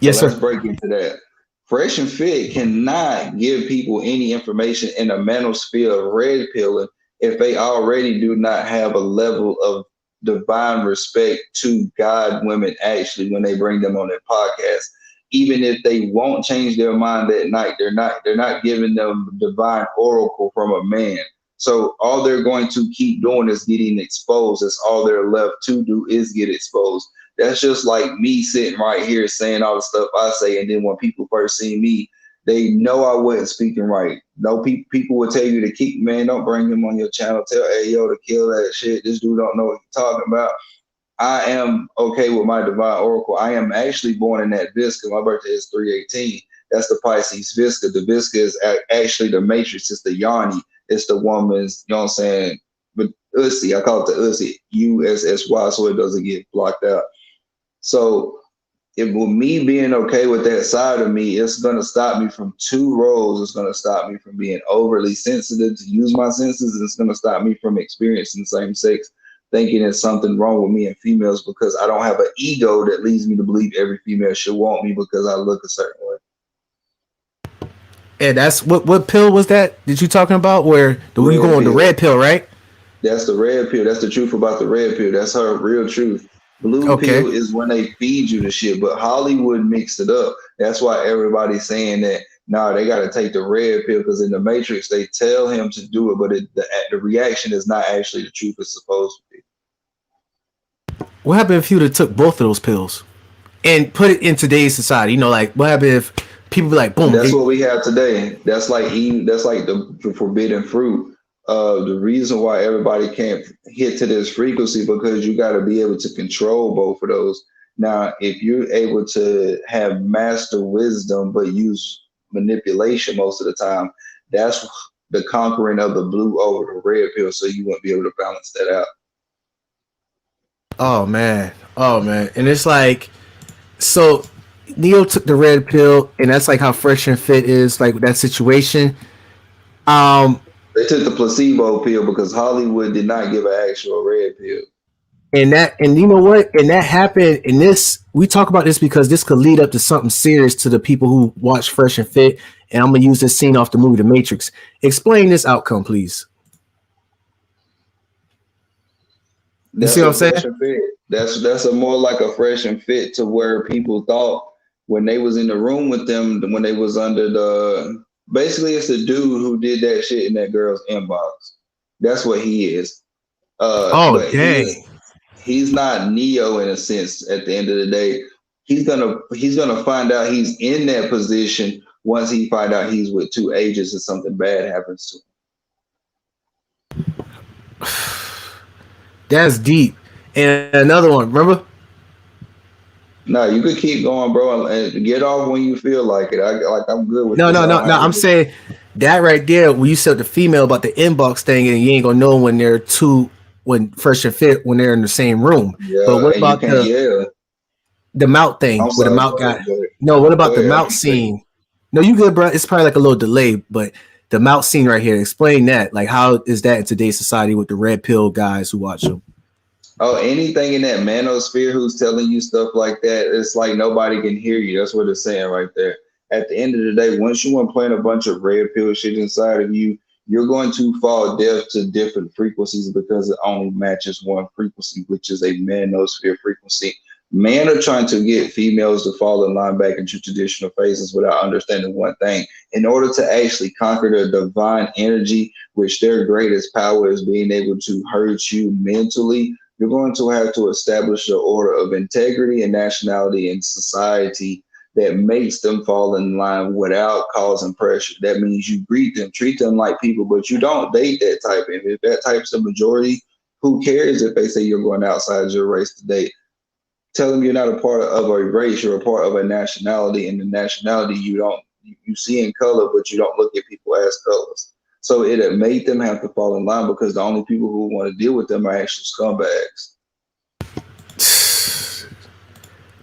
So Yes, let's sir. break into that. Fresh and Fit cannot give people any information in a manosphere of red pilling if they already do not have a level of divine respect to God women actually when they bring them on their podcast. Even if they won't change their mind that night, they're not giving them divine oracle from a man. So all they're going to keep doing is getting exposed. That's all they're left to do is get exposed. That's just like me sitting right here saying all the stuff I say, and then when people first see me, they know I wasn't speaking right. No, people will tell you to keep, man, don't bring him on your channel. Tell Ayo to kill that shit. This dude don't know what he's talking about. I am okay with my divine oracle. I am actually born in that Visca. My birthday is 318. That's the Pisces Visca. The Visca is actually the matrix. It's the Yanni. It's the woman's, you know what I'm saying? But Ussy, I call it the Ussy, USSY, so it doesn't get blocked out. So it with me being okay with that side of me, it's gonna stop me from two roles. It's gonna stop me from being overly sensitive to use my senses, and it's gonna stop me from experiencing same sex, thinking there's something wrong with me and females because I don't have an ego that leads me to believe every female should want me because I look a certain way. And that's what pill was that you talking about? Where the you Red go on the pill. red pill, right? That's the red pill. That's the truth about the red pill. That's her real truth. Blue Okay. pill is when they feed you the shit, but Hollywood mixed it up. That's why everybody's saying that nah, they got to take the red pill because in the Matrix they tell him to do it, but the reaction is not actually the truth it's supposed to be. What happened if you would have took both of those pills and put it in today's society? You know, like what happened if people be like, boom, That's what we have today. That's like eating. That's like the forbidden fruit. The reason why everybody can't hit to this frequency because you got to be able to control both of those. Now, if you're able to have master wisdom but use manipulation most of the time, that's the conquering of the blue over the red pill. So you won't be able to balance that out. oh man, oh man, and it's like so. Neo took the red pill, and that's like how Fresh and Fit is like that situation. Um, They took the placebo pill because Hollywood did not give an actual red pill. and you know what, and that happened. And this we talk about this because this could lead up to something serious to the people who watch Fresh and Fit. And I'm gonna use this scene off the movie The Matrix. Explain this outcome, please. You see That's what I'm a saying? fresh and fit. That's a more like a fresh and fit to where people thought when they was in the room with them when they was under the basically it's the dude who did that shit in that girl's inbox. That's what he is. Oh But dang. he's not Neo in a sense. At the end of the day, he's gonna find out he's in that position once he find out he's with two agents and something bad happens to him. That's deep. And another one, remember? No, you could keep going, bro, and get off when you feel like it. I'm good with No, this. no, I no, don't no. have I'm to. saying that right there, when you said the female about the inbox thing, and you ain't gonna know when they're two, when Fresh and Fit, when they're in the same room. But Yeah, what and you about can't yell. the mouth thing I'm where the sorry. mouth Go ahead. got? Go ahead. No, what Go about the ahead. mouth scene? No, you good, bro. It's probably like a little delay, but the mouth scene right here. Explain that. Like, how is that in today's society with the red pill guys who watch them? Oh, anything in that manosphere who's telling you stuff like that, it's like nobody can hear you. That's what it's saying right there. At the end of the day, once you implant a bunch of red pill shit inside of you, you're going to fall deaf to different frequencies because it only matches one frequency, which is a manosphere frequency. Men are trying to get females to fall in line back into traditional phases without understanding one thing. In order to actually conquer the divine energy, which their greatest power is being able to hurt you mentally, you're going to have to establish an order of integrity and nationality in society that makes them fall in line without causing pressure. That means you greet them, treat them like people, but you don't date that type. And if that type's the majority, who cares if they say you're going outside your race to date? Tell them you're not a part of a race, you're a part of a nationality, and the nationality you see in color, but you don't look at people as colors. So it made them have to fall in line because the only people who want to deal with them are actual scumbags.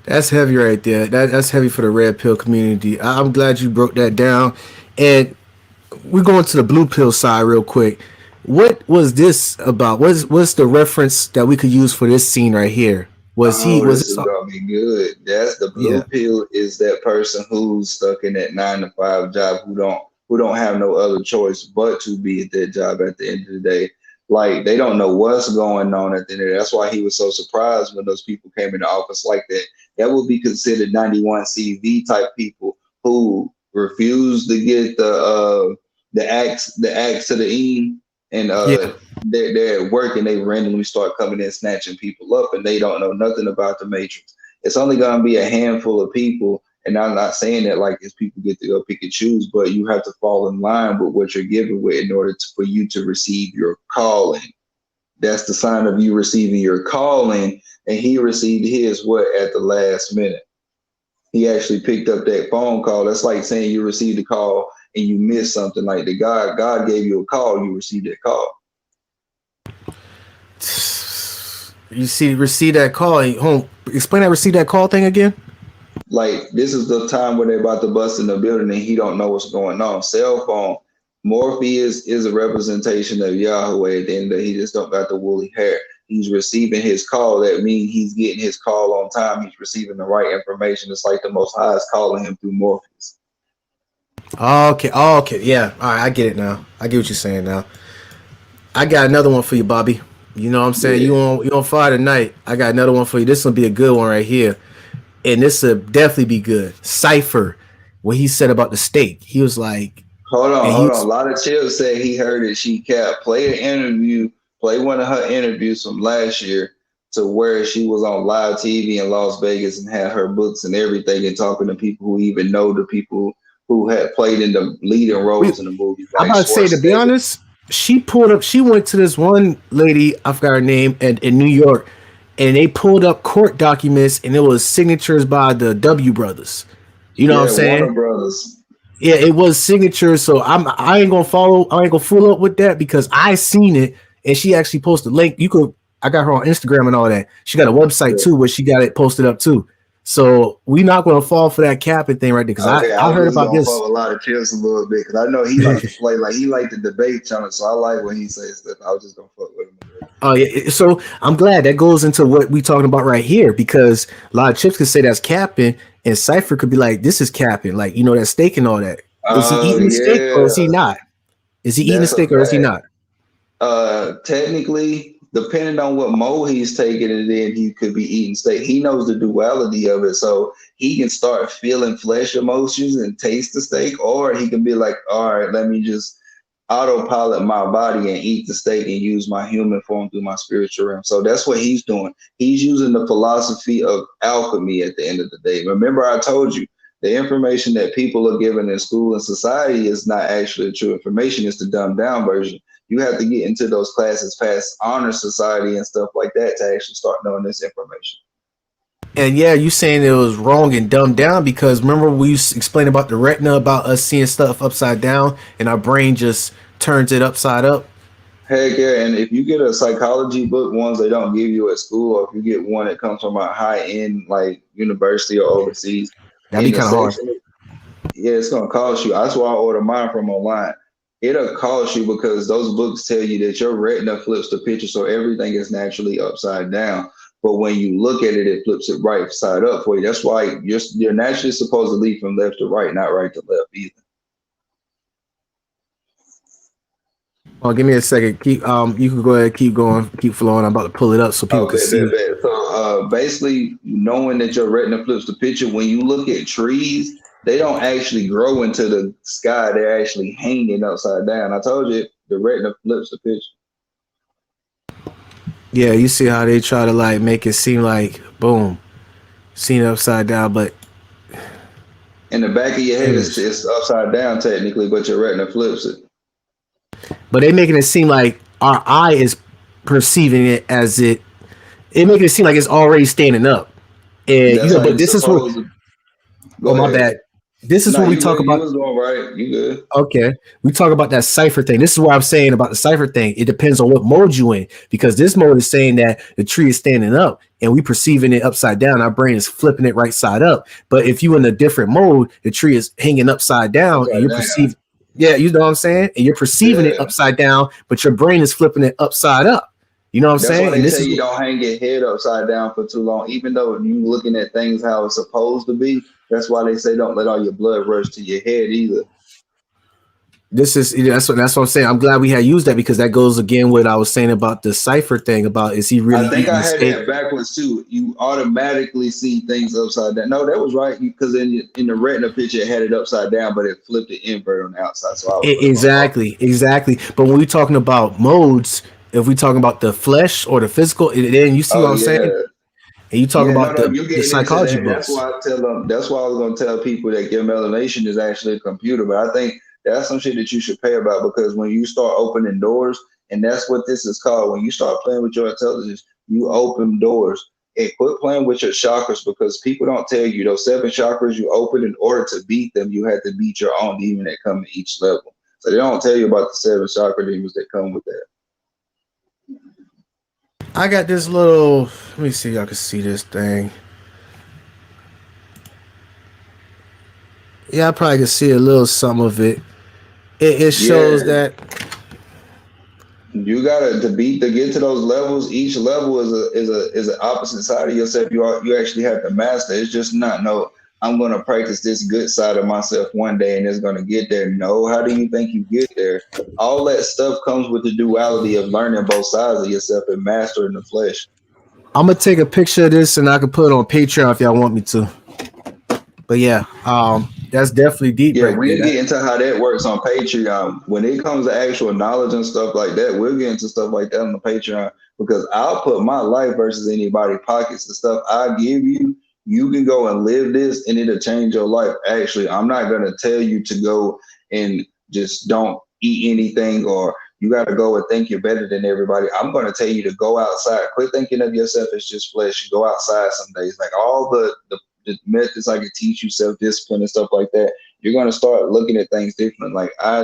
That's heavy right there. That's heavy for the red pill community. I'm glad you broke that down. And we're going to the blue pill side real quick. What was this about? What's the reference that we could use for this scene right here? Oh, Was this this is gonna be good. That's the yeah. blue pill is that person who's stuck in that 9 to 5 job who don't have no other choice but to be at that job at the end of the day. Like they don't know what's going on at the end of the day. That's why he was so surprised when those people came in the office like that. That would be considered 91 CV type people who refuse to get the axe to the E and Yeah. they're at work and they randomly start coming in snatching people up and they don't know nothing about the matrix. It's only going to be a handful of people, and I'm not saying that like as people get to go pick and choose, but you have to fall in line with what you're given with in order for you to receive your calling. That's the sign of you receiving your calling, and he received his what at the last minute. He actually picked up that phone call. That's like saying you received a call and you missed something. Like the God gave you a call, you received that call. You see, receive that call. Home. Explain that receive that call thing again. Like this is the time when they're about to bust in the building and he don't know what's going on. Cell phone. Morpheus is a representation of Yahweh at the end of the day. He just don't got the woolly hair. He's receiving his call. That means he's getting his call on time. He's receiving the right information. It's like the Most High is calling him through Morpheus. Okay. Oh, okay. Yeah. All right. I get it now. I get what you're saying now. I got another one for you, Bobby. You know what I'm saying? Yeah. You on fire tonight. I got another one for you. This will be a good one right here. And this will definitely be good. Cypher, what he said about the steak. He was like, Hold on, and he hold on. A was, lot of Chips said he heard it. She kept play an interview, play one of her interviews from last year to where she was on live TV in Las Vegas and had her books and everything and talking to people who even know the people who had played in the leading we, roles in the movies, I'm like about to say, to be Schwarzenegger. honest, she pulled up, she went to this one lady, I forgot her name, in New York, and they pulled up court documents and it was signatures by the W brothers. You know what I'm Yeah, saying? Warner Brothers. Yeah, it was signature. So I ain't gonna follow. I ain't gonna fool up with that because I seen it and she actually posted a link. You could. I got her on Instagram and all that. She got a website Yeah. too where she got it posted up too. So we not gonna fall for that capping thing right there because Okay, I I heard was just about gonna this. follow a lot of Chips a little bit because I know he like to play, like he like to debate channel, so I like when he says stuff. I was just gonna fuck with him a little. Oh yeah. So I'm glad that goes into what we talking about right here because a lot of chips could say that's capping and Cypher could be like, this is capping, like that steak and all that. Is he Oh eating the steak or is yeah, he not? Is he eating the that's a steak or is he fact. not? Technically, depending on what mode he's taking it in, he could be eating steak. He knows the duality of it, so he can start feeling flesh emotions and taste the steak, or he can be like, all right, let me just autopilot my body and eat the steak and use my human form through my spiritual realm. So that's what he's doing. He's using the philosophy of alchemy at the end of the day. Remember, I told you the information that people are given in school and society is not actually true information, it's the dumbed down version. You have to get into those classes past honor society and stuff like that to actually start knowing this information. And yeah, you saying it was wrong and dumbed down because remember we explained about the retina about us seeing stuff upside down and our brain just turns it upside up. Heck yeah, and if you get a psychology book, ones they don't give you at school, or if you get one that comes from a high end like university or overseas, That'd in be the kind of hard. section, yeah, it's gonna cost you. That's why I order mine from online. It'll cost you because those books tell you that your retina flips the picture, so everything is naturally upside down. But when you look at it, it flips it right side up for you. That's why you're naturally supposed to lead from left to right, not right to left either. Oh, give me a second. Keep you can go ahead, keep going, keep flowing. I'm about to pull it up so people Oh, can bet, see. bet, bet. So basically, knowing that your retina flips the picture, when you look at trees, they don't actually grow into the sky. They're actually hanging upside down. I told you the retina flips the picture. Yeah, you see how they try to like make it seem like boom, seen upside down, but In the back of your head, image. it's upside down technically, but your retina flips it. But they making it seem like our eye is perceiving it as it making it seem like it's already standing up. And That's how but you're this is what supposed to. oh Go my ahead. bad. This is No, what we you talk good. You about. was doing right. You good. Okay. We talk about that cipher thing. This is what I'm saying about the cipher thing. It depends on what mode you in because this mode is saying that the tree is standing up and we perceiving it upside down. Our brain is flipping it right side up. But if you in a different mode, the tree is hanging upside down and Upside you're down. perceiving, yeah, you know what I'm saying? And you're perceiving it Yeah. upside down, but your brain is flipping it upside up. You know what I'm That's why saying? they And this say is you don't hang your head upside down for too long, even though you looking at things how it's supposed to be. That's why they say don't let all your blood rush to your head either. this is that's what I'm saying. I'm glad we had used that because that goes again what I was saying about the cipher thing about is he really I think eating I the had steak? that backwards too. You automatically see things upside down. No, that was right because in the retina picture it had it upside down, but it flipped it invert on the outside. So I was looking off. Exactly. But when we're talking about modes, if we're talking about the flesh or the physical, then you see what Oh I'm saying? yeah, And you talk yeah. No, about no, the, you're the getting into psychology that. That's books. why I tell them. That's why I was gonna tell people that your melanation is actually a computer. But I think that's some shit that you should pay about because when you start opening doors, and that's what this is called. When you start playing with your intelligence, you open doors. And quit playing with your chakras because people don't tell you those seven chakras you open in order to beat them, you have to beat your own demon that come to each level. So they don't tell you about the seven chakra demons that come with that. I got this little. Let me see. If y'all can see this thing. Yeah, I probably can see a little some of it. It shows Yeah, that you gotta to get to those levels. Each level is an opposite side of yourself. You actually have to master. It's just not no. I'm going to practice this good side of myself one day and it's going to get there. No, how do you think you get there? All that stuff comes with the duality of learning both sides of yourself and mastering the flesh. I'm gonna take a picture of this and I can put it on Patreon if y'all want me to. But yeah, that's definitely deep Yeah, right there. we'll get into how that works on Patreon. When it comes to actual knowledge and stuff like that, we'll get into stuff like that on the Patreon because I'll put my life versus anybody's pockets. The stuff I give you, you can go and live this and it'll change your life. Actually, I'm not going to tell you to go and just don't eat anything or you got to go and think you're better than everybody. I'm going to tell you to go outside. Quit thinking of yourself as just flesh. Go outside some days. Like all the methods I could teach you, self-discipline and stuff like that, you're gonna start looking at things different. Like I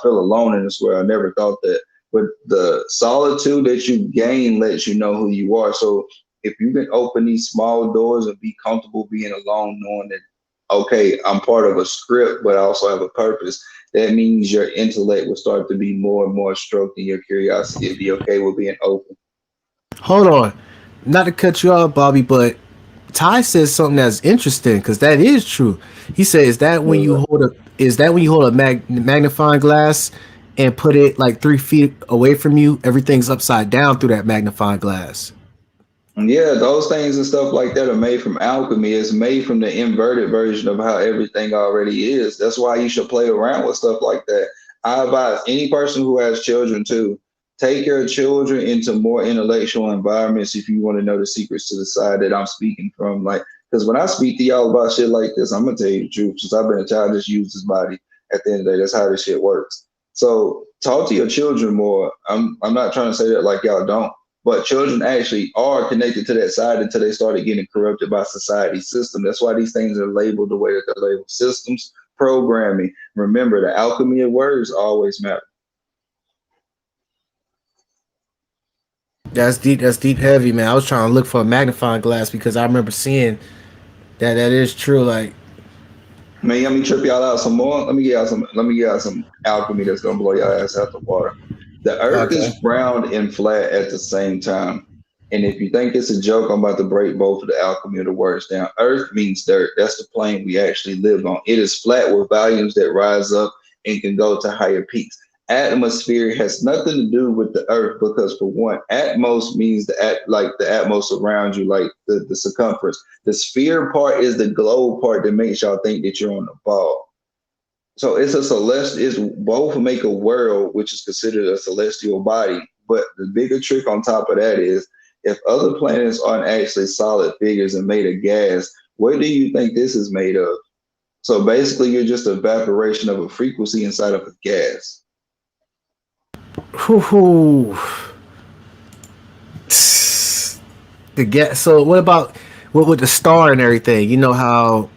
feel alone in this world. I never thought that. But the solitude that you gain lets you know who you are. So if you can open these small doors and be comfortable being alone, knowing that okay, I'm part of a script, but I also have a purpose, that means your intellect will start to be more and more stroked and your curiosity will be okay with being open. Hold on, not to cut you off, Bobby, but Ty says something that's interesting because that is true. He says, is that when you hold a magnifying glass and put it like 3 feet away from you, everything's upside down through that magnifying glass. Yeah, those things and stuff like that are made from alchemy. It's made from the inverted version of how everything already is. That's why you should play around with stuff like that. I advise any person who has children to take your children into more intellectual environments if you want to know the secrets to the side that I'm speaking from. Like, because when I speak to y'all about shit like this, I'm gonna tell you the truth. Since I've been a child, I just use this body. At the end of the day, that's how this shit works. So talk to your children more. I'm not trying to say that like y'all don't. But children actually are connected to that side until they started getting corrupted by society's system. That's why these things are labeled the way that they're labeled. Systems, programming. Remember, the alchemy of words always matter. That's deep. That's deep heavy, man. I was trying to look for a magnifying glass because I remember seeing that is true. Like, Man, let me trip y'all out some more. Let me get y'all some alchemy that's gonna blow your ass out the water. The earth okay, is round and flat at the same time. And if you think it's a joke, I'm about to break both of the alchemy of the words down. Earth means dirt. That's the plane we actually live on. It is flat with volumes that rise up and can go to higher peaks. Atmosphere has nothing to do with the earth because for one, atmos means like the atmos around you, like the circumference. The sphere part is the globe part that makes y'all think that you're on the ball. So it's a celestial, it's both make a world, which is considered a celestial body. But the bigger trick on top of that is if other planets aren't actually solid figures and made of gas, what do you think this is made of? So basically, you're just a evaporation of a frequency inside of a gas. whoo, the gas. So what about what with the star and everything? You know how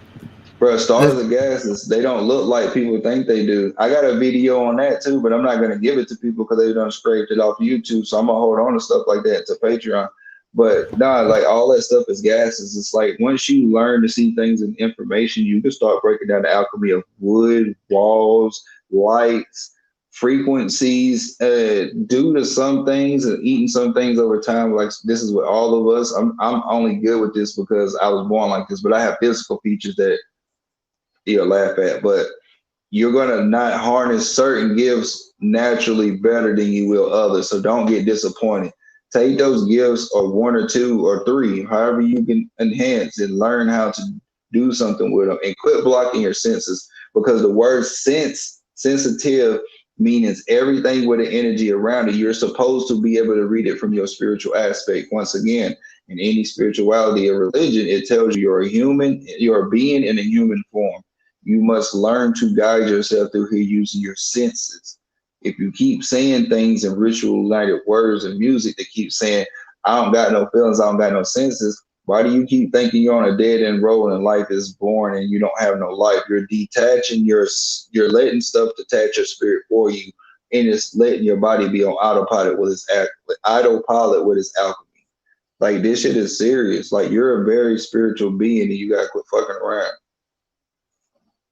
Bro, stars this, and gases, they don't look like people think they do. I got a video on that too, but I'm not going to give it to people because they done scraped it off YouTube. So I'm going to hold on to stuff like that to Patreon. But nah, like all that stuff is gases. It's like once you learn to see things in information, you can start breaking down the alchemy of wood, walls, lights, frequencies, due to some things and eating some things over time. Like this is with all of us. I'm only good with this because I was born like this, but I have physical features that you'll laugh at, but you're gonna not harness certain gifts naturally better than you will others. So don't get disappointed. Take those gifts or one or two or three, however you can enhance and learn how to do something with them and quit blocking your senses because the word sensitive means everything with the energy around it. You're supposed to be able to read it from your spiritual aspect. Once again, in any spirituality or religion, it tells you you're a human, you're a being in a human form. You must learn to guide yourself through here using your senses. If you keep saying things in ritual united words and music that keep saying, I don't got no feelings, I don't got no senses, why do you keep thinking you're on a dead end road and life is boring and you don't have no life? You're detaching you're letting stuff detach your spirit for you, and it's letting your body be on autopilot with its alchemy. Like this shit is serious. Like you're a very spiritual being and you gotta quit fucking around.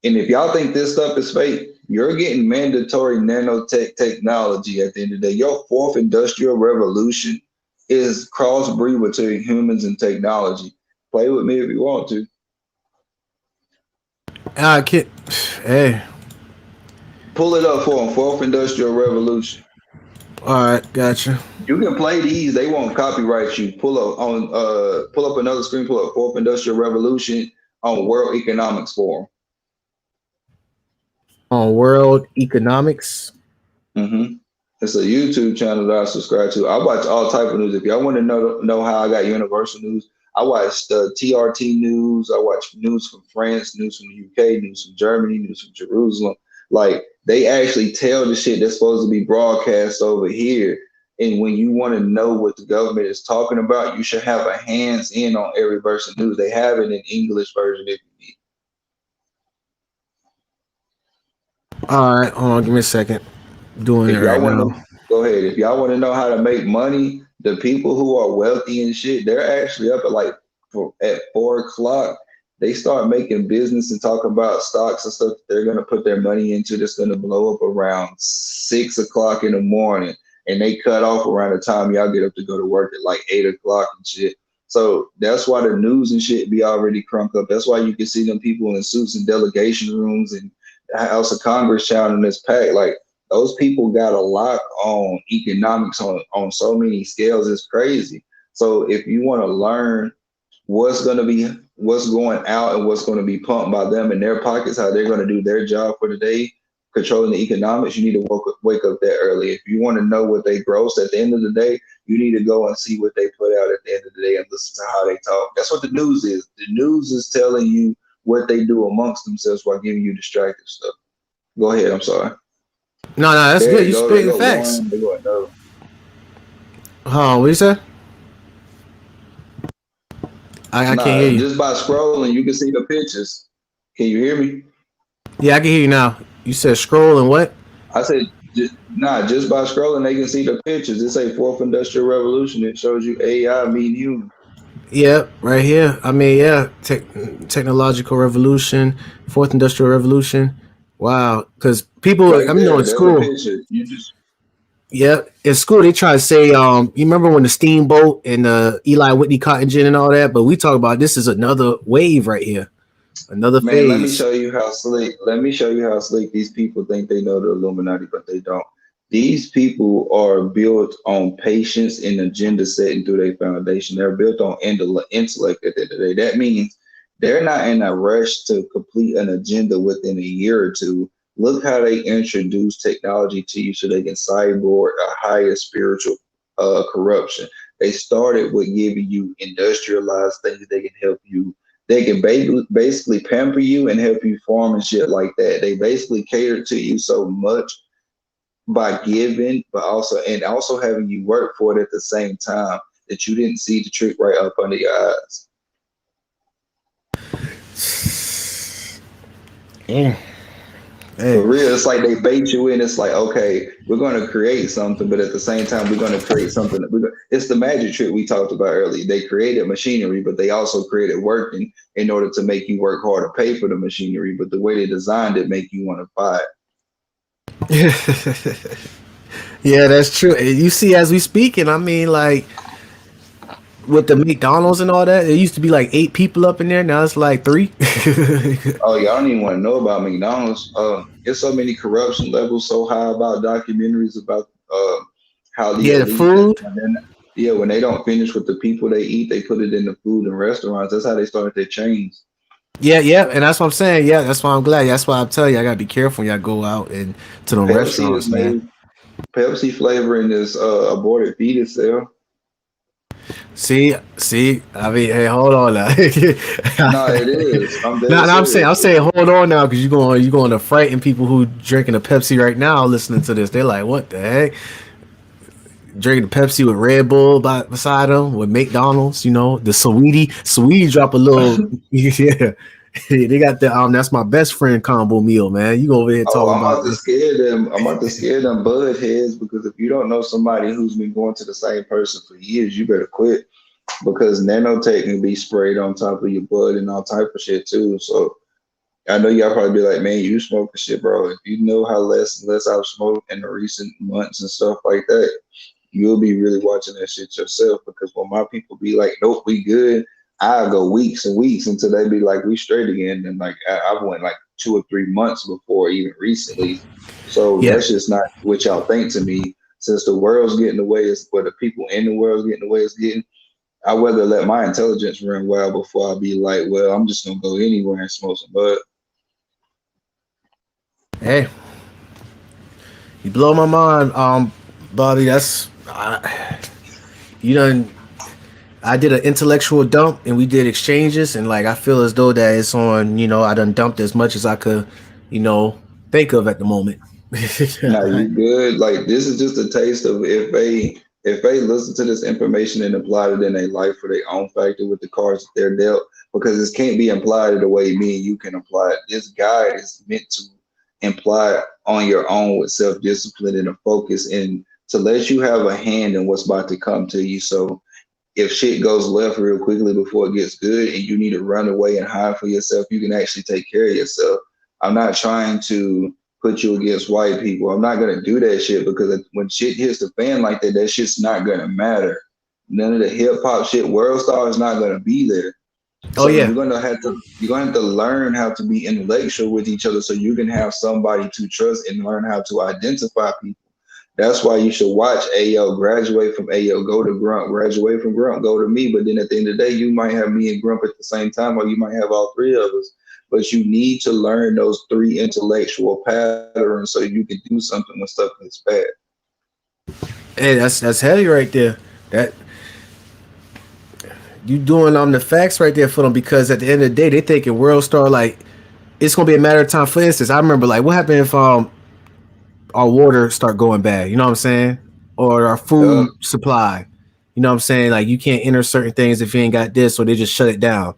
And if y'all think this stuff is fake, you're getting mandatory nanotech technology at the end of the day. Your fourth industrial revolution is crossbreed between humans and technology. Play with me if you want to. I can't. Hey, Pull it up for them. Fourth Industrial Revolution. all right, gotcha. You can play these. They won't copyright you. Pull up another screen. Pull up Fourth Industrial Revolution on World Economics Forum. On World Economics. Mm-hmm. It's a YouTube channel that I subscribe to. I watch all type of news. If y'all want to know how I got Universal News, I watch the TRT news. I watch news from France, news from the UK, news from Germany, news from Jerusalem. Like they actually tell the shit that's supposed to be broadcast over here. And when you want to know what the government is talking about, you should have a hands in on every verse of news. They have it in English version if you need. All right, hold on, give me a second. Doing it If y'all right want now. to go ahead. If y'all want to know how to make money, the people who are wealthy and shit, they're actually up at at 4 o'clock. They start making business and talking about stocks and stuff that they're gonna put their money into that's gonna blow up around 6 o'clock in the morning. And they cut off around the time y'all get up to go to work at like 8 o'clock and shit. So that's why the news and shit be already crunk up. That's why you can see them people in suits in delegation rooms and House of Congress shouting this pack. Like those people got a lock on economics on so many scales. It's crazy. So if you want to learn what's going out and what's going to be pumped by them in their pockets, how they're going to do their job for the day, controlling the economics, you need to wake up that early. If you want to know what they gross at the end of the day, you need to go and see what they put out at the end of the day and listen to how they talk. That's what the news is. The news is telling you what they do amongst themselves while giving you distractive stuff. Go ahead. I'm sorry. No, that's There good. you You go. They spitting go facts. one. They go another. Huh? What you say? I can't hear Nah, you. just by scrolling, you can see the pictures. Can you hear me? Yeah, I can hear you now. You said scroll and what? I said, just by scrolling, they can see the pictures. It say Fourth Industrial Revolution. It shows you AI meeting human. Yeah, right here. I mean, yeah, technological revolution, fourth industrial revolution. Wow, because people, Right I know there. in That's a school, picture. You just yeah, in school they try to say, you remember when the steamboat and the Eli Whitney cotton gin and all that, but we talk about this is another wave right here, another Man, let me phase. show you how slick. Let me show you how slick these people think they know the Illuminati, but they don't. These people are built on patience and agenda setting through their foundation. They're built on intellect at the end of the day. That means they're not in a rush to complete an agenda within a year or two. Look how they introduce technology to you so they can cyborg a higher spiritual corruption. They started with giving you industrialized things that can help you. They can basically pamper you and help you farm and shit like that. They basically cater to you so much by giving, but also having you work for it at the same time that you didn't see the trick right up under your eyes. Mm. For Hey, real, it's like they bait you in. It's like, okay, we're going to create something, but at the same time, we're going to create something. It's the magic trick we talked about earlier. They created machinery, but they also created working in order to make you work hard to pay for the machinery. But the way they designed it, make you want to buy it. yeah, that's true. And you see, as we speaking, I mean, like with the McDonald's and all that, it used to be like 8 people up in there. Now it's like three. Oh, y'all don't even want to know about McDonald's. There's so many corruption levels so high about documentaries about how the Yeah, the elite, food. yeah, when they don't finish with the people they eat, they put it in the food and restaurants. That's how they start their chains. Yeah, yeah, and that's what I'm saying. Yeah, that's why I'm glad. That's why I'm telling you, I gotta be careful when y'all go out and to the Pepsi is restaurants, man. made. Pepsi flavoring is aborted fetus cell. See. I mean, hey, hold on now. No, it is. I'm No, dead no, serious. I'm saying, hold on now, because you're going to frighten people who drinking a Pepsi right now, listening to this. They're like, what the heck? Drinking a Pepsi with Red Bull beside them, with McDonald's, the Sweetie drop a little, yeah. They got the that's my best friend combo meal, man. You go over here Oh, talking I'm about about to scare them. I'm about to scare them bud heads because if you don't know somebody who's been going to the same person for years, you better quit because nanotech can be sprayed on top of your blood and all type of shit too. So I know y'all probably be like, man, you smoking shit, bro. If you know how less and less I've smoked in the recent months and stuff like that, you'll be really watching that shit yourself because when my people be like, nope, we good, I go weeks and weeks until they be like, we straight again. And like, I've went like 2 or 3 months before, even recently. So Yeah. that's just not what y'all think to me. Since the world's getting the way is where the people in the world's getting the way it's getting, I rather let my intelligence run wild before I be like, well, I'm just gonna go anywhere and smoke some bud. Hey, you blow my mind, Bobby. You done. I did an intellectual dump, and we did exchanges, and like I feel as though that it's on. I done dumped as much as I could, you know, think of at the moment. Now you good. Like this is just a taste of if they listen to this information and apply it in their life for their own factor with the cards that they're dealt, because this can't be applied the way me and you can apply it. This guide is meant to imply on your own with self-discipline and a focus and to let you have a hand in what's about to come to you. So if shit goes left real quickly before it gets good and you need to run away and hide for yourself, you can actually take care of yourself. I'm not trying to put you against white people. I'm not gonna do that shit because when shit hits the fan like that, that shit's not gonna matter. None of the hip hop shit, world star is not gonna be there. Oh So yeah. you're gonna have to learn how to be intellectual with each other so you can have somebody to trust and learn how to identify people. That's why you should watch Ayo, graduate from Ayo, go to Grump, graduate from Grump, go to me. But then at the end of the day, you might have me and Grump at the same time, or you might have all three of us. But you need to learn those three intellectual patterns so you can do something when stuff gets bad. Hey, that's heavy right there. That you doing the facts right there for them because at the end of the day, they thinking world star like it's gonna be a matter of time. For instance, I remember like what happened if our water start going bad, you know what I'm saying? Or our Uh, food supply. You know what I'm saying? Like you can't enter certain things if you ain't got this, or they just shut it down.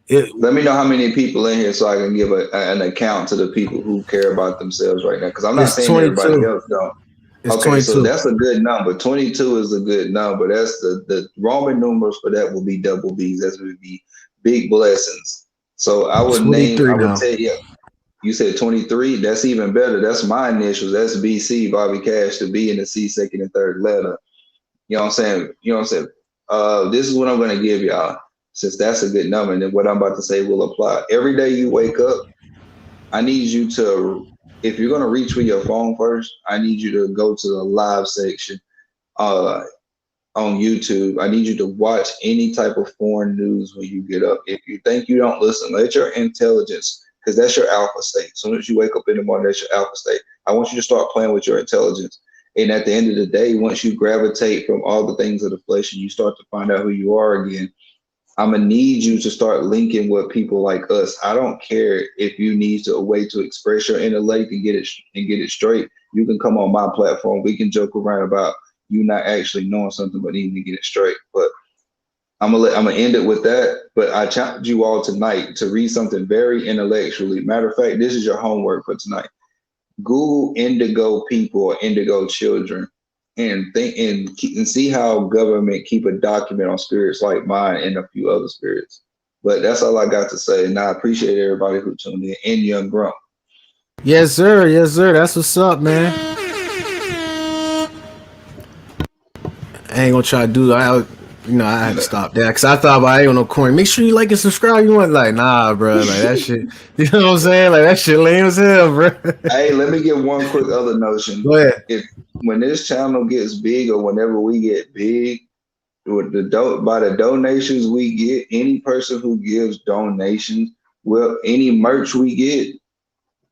It, Let me know how many people in here so I can give an account to the people who care about themselves right now. Because I'm not it's saying everybody 22. else don't. It's Okay, so 22. that's a good number. 22 is a good number. That's the Roman numerals for that will be double B's. That would be big blessings. So I 23 would now. tell you, you said 23. That's even better. That's my initials. That's BC, Bobby Cash, the B and the C, second and third letter. You know what I'm saying? You know what I'm saying? This is what I'm going to give y'all, since that's a good number. And then what I'm about to say will apply. Every day you wake up, I need you to, if you're going to reach for your phone first, I need you to go to the live section uh, on YouTube. I need you to watch any type of foreign news when you get up. If you think you don't listen, let your intelligence, because that's your alpha state. As soon as you wake up in the morning, that's your alpha state. I want you to start playing with your intelligence. And at the end of the day, once you gravitate from all the things of the flesh and you start to find out who you are again, I'm gonna need you to start linking with people like us. I don't care if you need a way to express your intellect and get it straight. You can come on my platform. We can joke around about you not actually knowing something, but needing to get it straight. But I'm gonna end it with that. But I challenge you all tonight to read something very intellectually. Matter of fact, this is your homework for tonight. Google indigo people or indigo children and think and see how government keep a document on spirits like mine and a few other spirits. But that's all I got to say. And I appreciate everybody who tuned in and Young Grump. Yes, sir. Yes, sir. That's what's up, man. I ain't gonna try to do. I had to stop that because I thought about I ain't on no corner. Make sure you like and subscribe. You want like nah, bro. Like that shit. You know what I'm saying? Like that shit lame as hell, bro. Hey, let me give one quick other notion. Go ahead. If when this channel gets big or whenever we get big, with by the donations we get, any person who gives donations, well, any merch we get,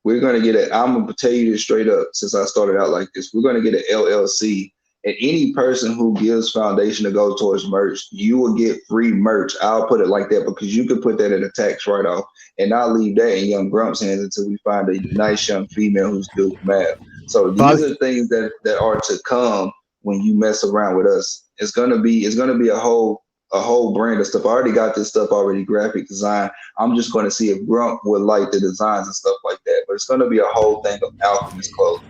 we're gonna get it. I'm gonna tell you this straight up. Since I started out like this, we're gonna get an LLC, and any person who gives foundation to go towards merch, you will get free merch. I'll put it like that because you could put that in a tax write-off, and I'll leave that in Young Grump's hands until we find a nice young female who's good with math. So these Bobby, are things that are to come when you mess around with us. It's gonna be a whole brand of stuff. I already got this stuff already graphic design. I'm just going to see if Grump would like the designs and stuff like that. But it's going to be a whole thing of alchemist clothing.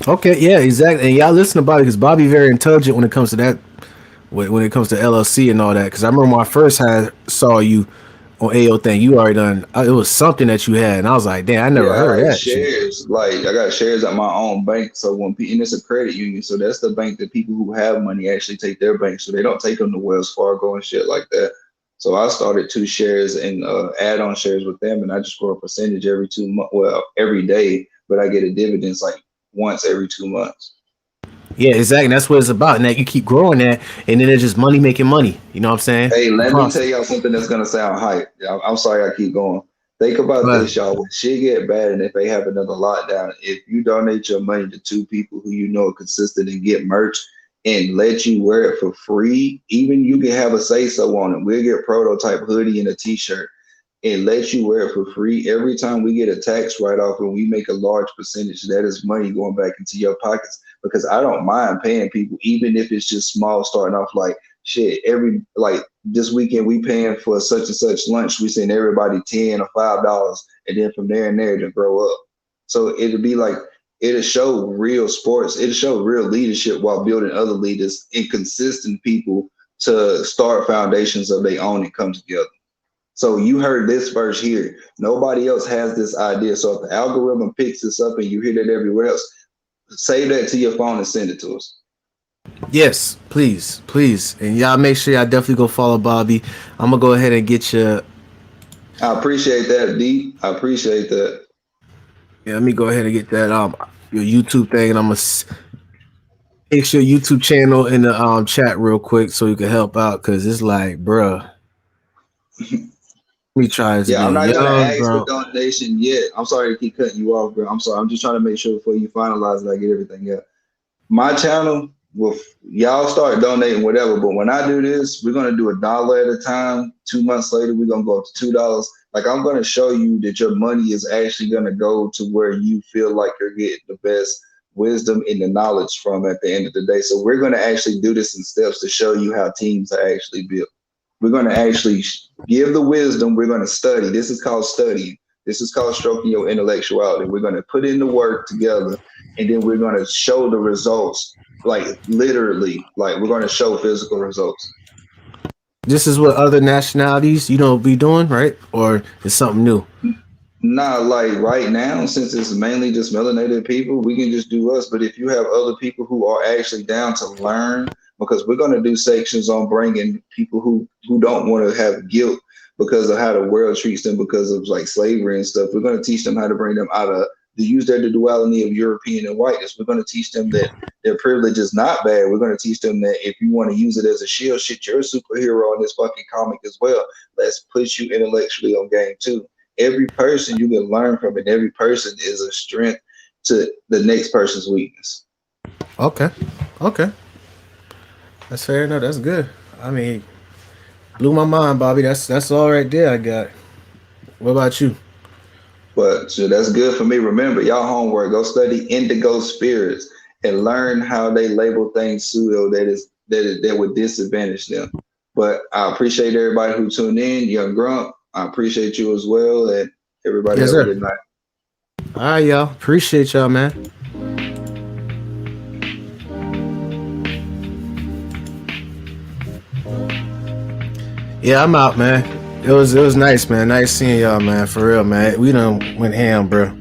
okay, yeah, exactly. And y'all listen to Bobby because Bobby very intelligent when it comes to that. When it comes to LLC and all that, because I remember when I first saw you on AO thing, you already done. It was something that you had, and I was like, damn, I never Yeah, I heard of had that shit. shares. Like I got shares at my own bank. So and it's a credit union, so that's the bank that people who have money actually take their bank. So they don't take them to Wells Fargo and shit like that. So I started 2 shares and add-on shares with them, and I just grow a percentage every 2 months. Well, every day, but I get a dividends like once every 2 months. Yeah, exactly. That's what it's about. And that you keep growing that, and then it's just money making money. You know what I'm saying? Hey, The let me tell process. y'all something that's gonna sound hype. I'm sorry I keep going. Think about But this, y'all. When shit get bad and if they have another lockdown, if you donate your money to 2 people who you know are consistent and get merch and let you wear it for free, even you can have a say so on it. We'll get prototype hoodie and a t-shirt and let you wear it for free. Every time we get a tax write-off and we make a large percentage, that is money going back into your pockets. Because I don't mind paying people, even if it's just small, starting off like shit. Every like this weekend we paying for such and such lunch. We send everybody $10 or $5, and then from there and there to grow up. So it'll be like it'll show real sports. It'll show real leadership while building other leaders and consistent people to start foundations of their own and come together. So you heard this first here. Nobody else has this idea. So if the algorithm picks this up and you hear that everywhere else, save that to your phone and send it to us. yes, please, please, and y'all make sure y'all definitely go follow Bobby. I'm gonna go ahead and get you. I appreciate that, D. I appreciate that. Yeah, let me go ahead and get that your YouTube thing, and I'm gonna fix your YouTube channel in the chat real quick so you can help out because it's like, bruh. Let me try this Yeah, I'm again. not gonna Young ask for bro. donation yet. I'm sorry to keep cutting you off, bro. I'm sorry. I'm just trying to make sure before you finalize that I get everything up. My channel will y'all start donating whatever, but when I do this, we're gonna do $1 at a time. 2 months later, we're gonna go up to $2. Like I'm gonna show you that your money is actually gonna go to where you feel like you're getting the best wisdom and the knowledge from at the end of the day. So we're gonna actually do this in steps to show you how teams are actually built. We're going to actually give the wisdom. We're going to study. This is called studying. This is called stroking your intellectuality. We're going to put in the work together, and then we're going to show the results, like literally, like we're going to show physical results. This is what other nationalities be doing, right? Or it's something new. Not like right now, since it's mainly just melanated people, we can just do us. But if you have other people who are actually down to learn, because we're going to do sections on bringing people who don't want to have guilt because of how the world treats them because of like slavery and stuff. We're going to teach them how to bring them out of to use their the duality of European and whiteness. We're going to teach them that their privilege is not bad. We're going to teach them that if you want to use it as a shield, shit, you're a superhero in this fucking comic as well. Let's push you intellectually on game too. Every person you can learn from, and every person is a strength to the next person's weakness. Okay. Okay. That's fair enough. That's good. I mean, blew my mind, Bobby. That's all right there I got. What about you? But so that's good for me. Remember, y'all homework, go study indigo spirits and learn how they label things pseudo that would disadvantage them. But I appreciate everybody who tuned in. Young Grump, I appreciate you as well. And everybody Yes, have a sir. good night. All right, y'all. Appreciate y'all, man. Yeah, I'm out, man. It was nice, man. Nice seeing y'all, man. For real, man. We done went ham, bro.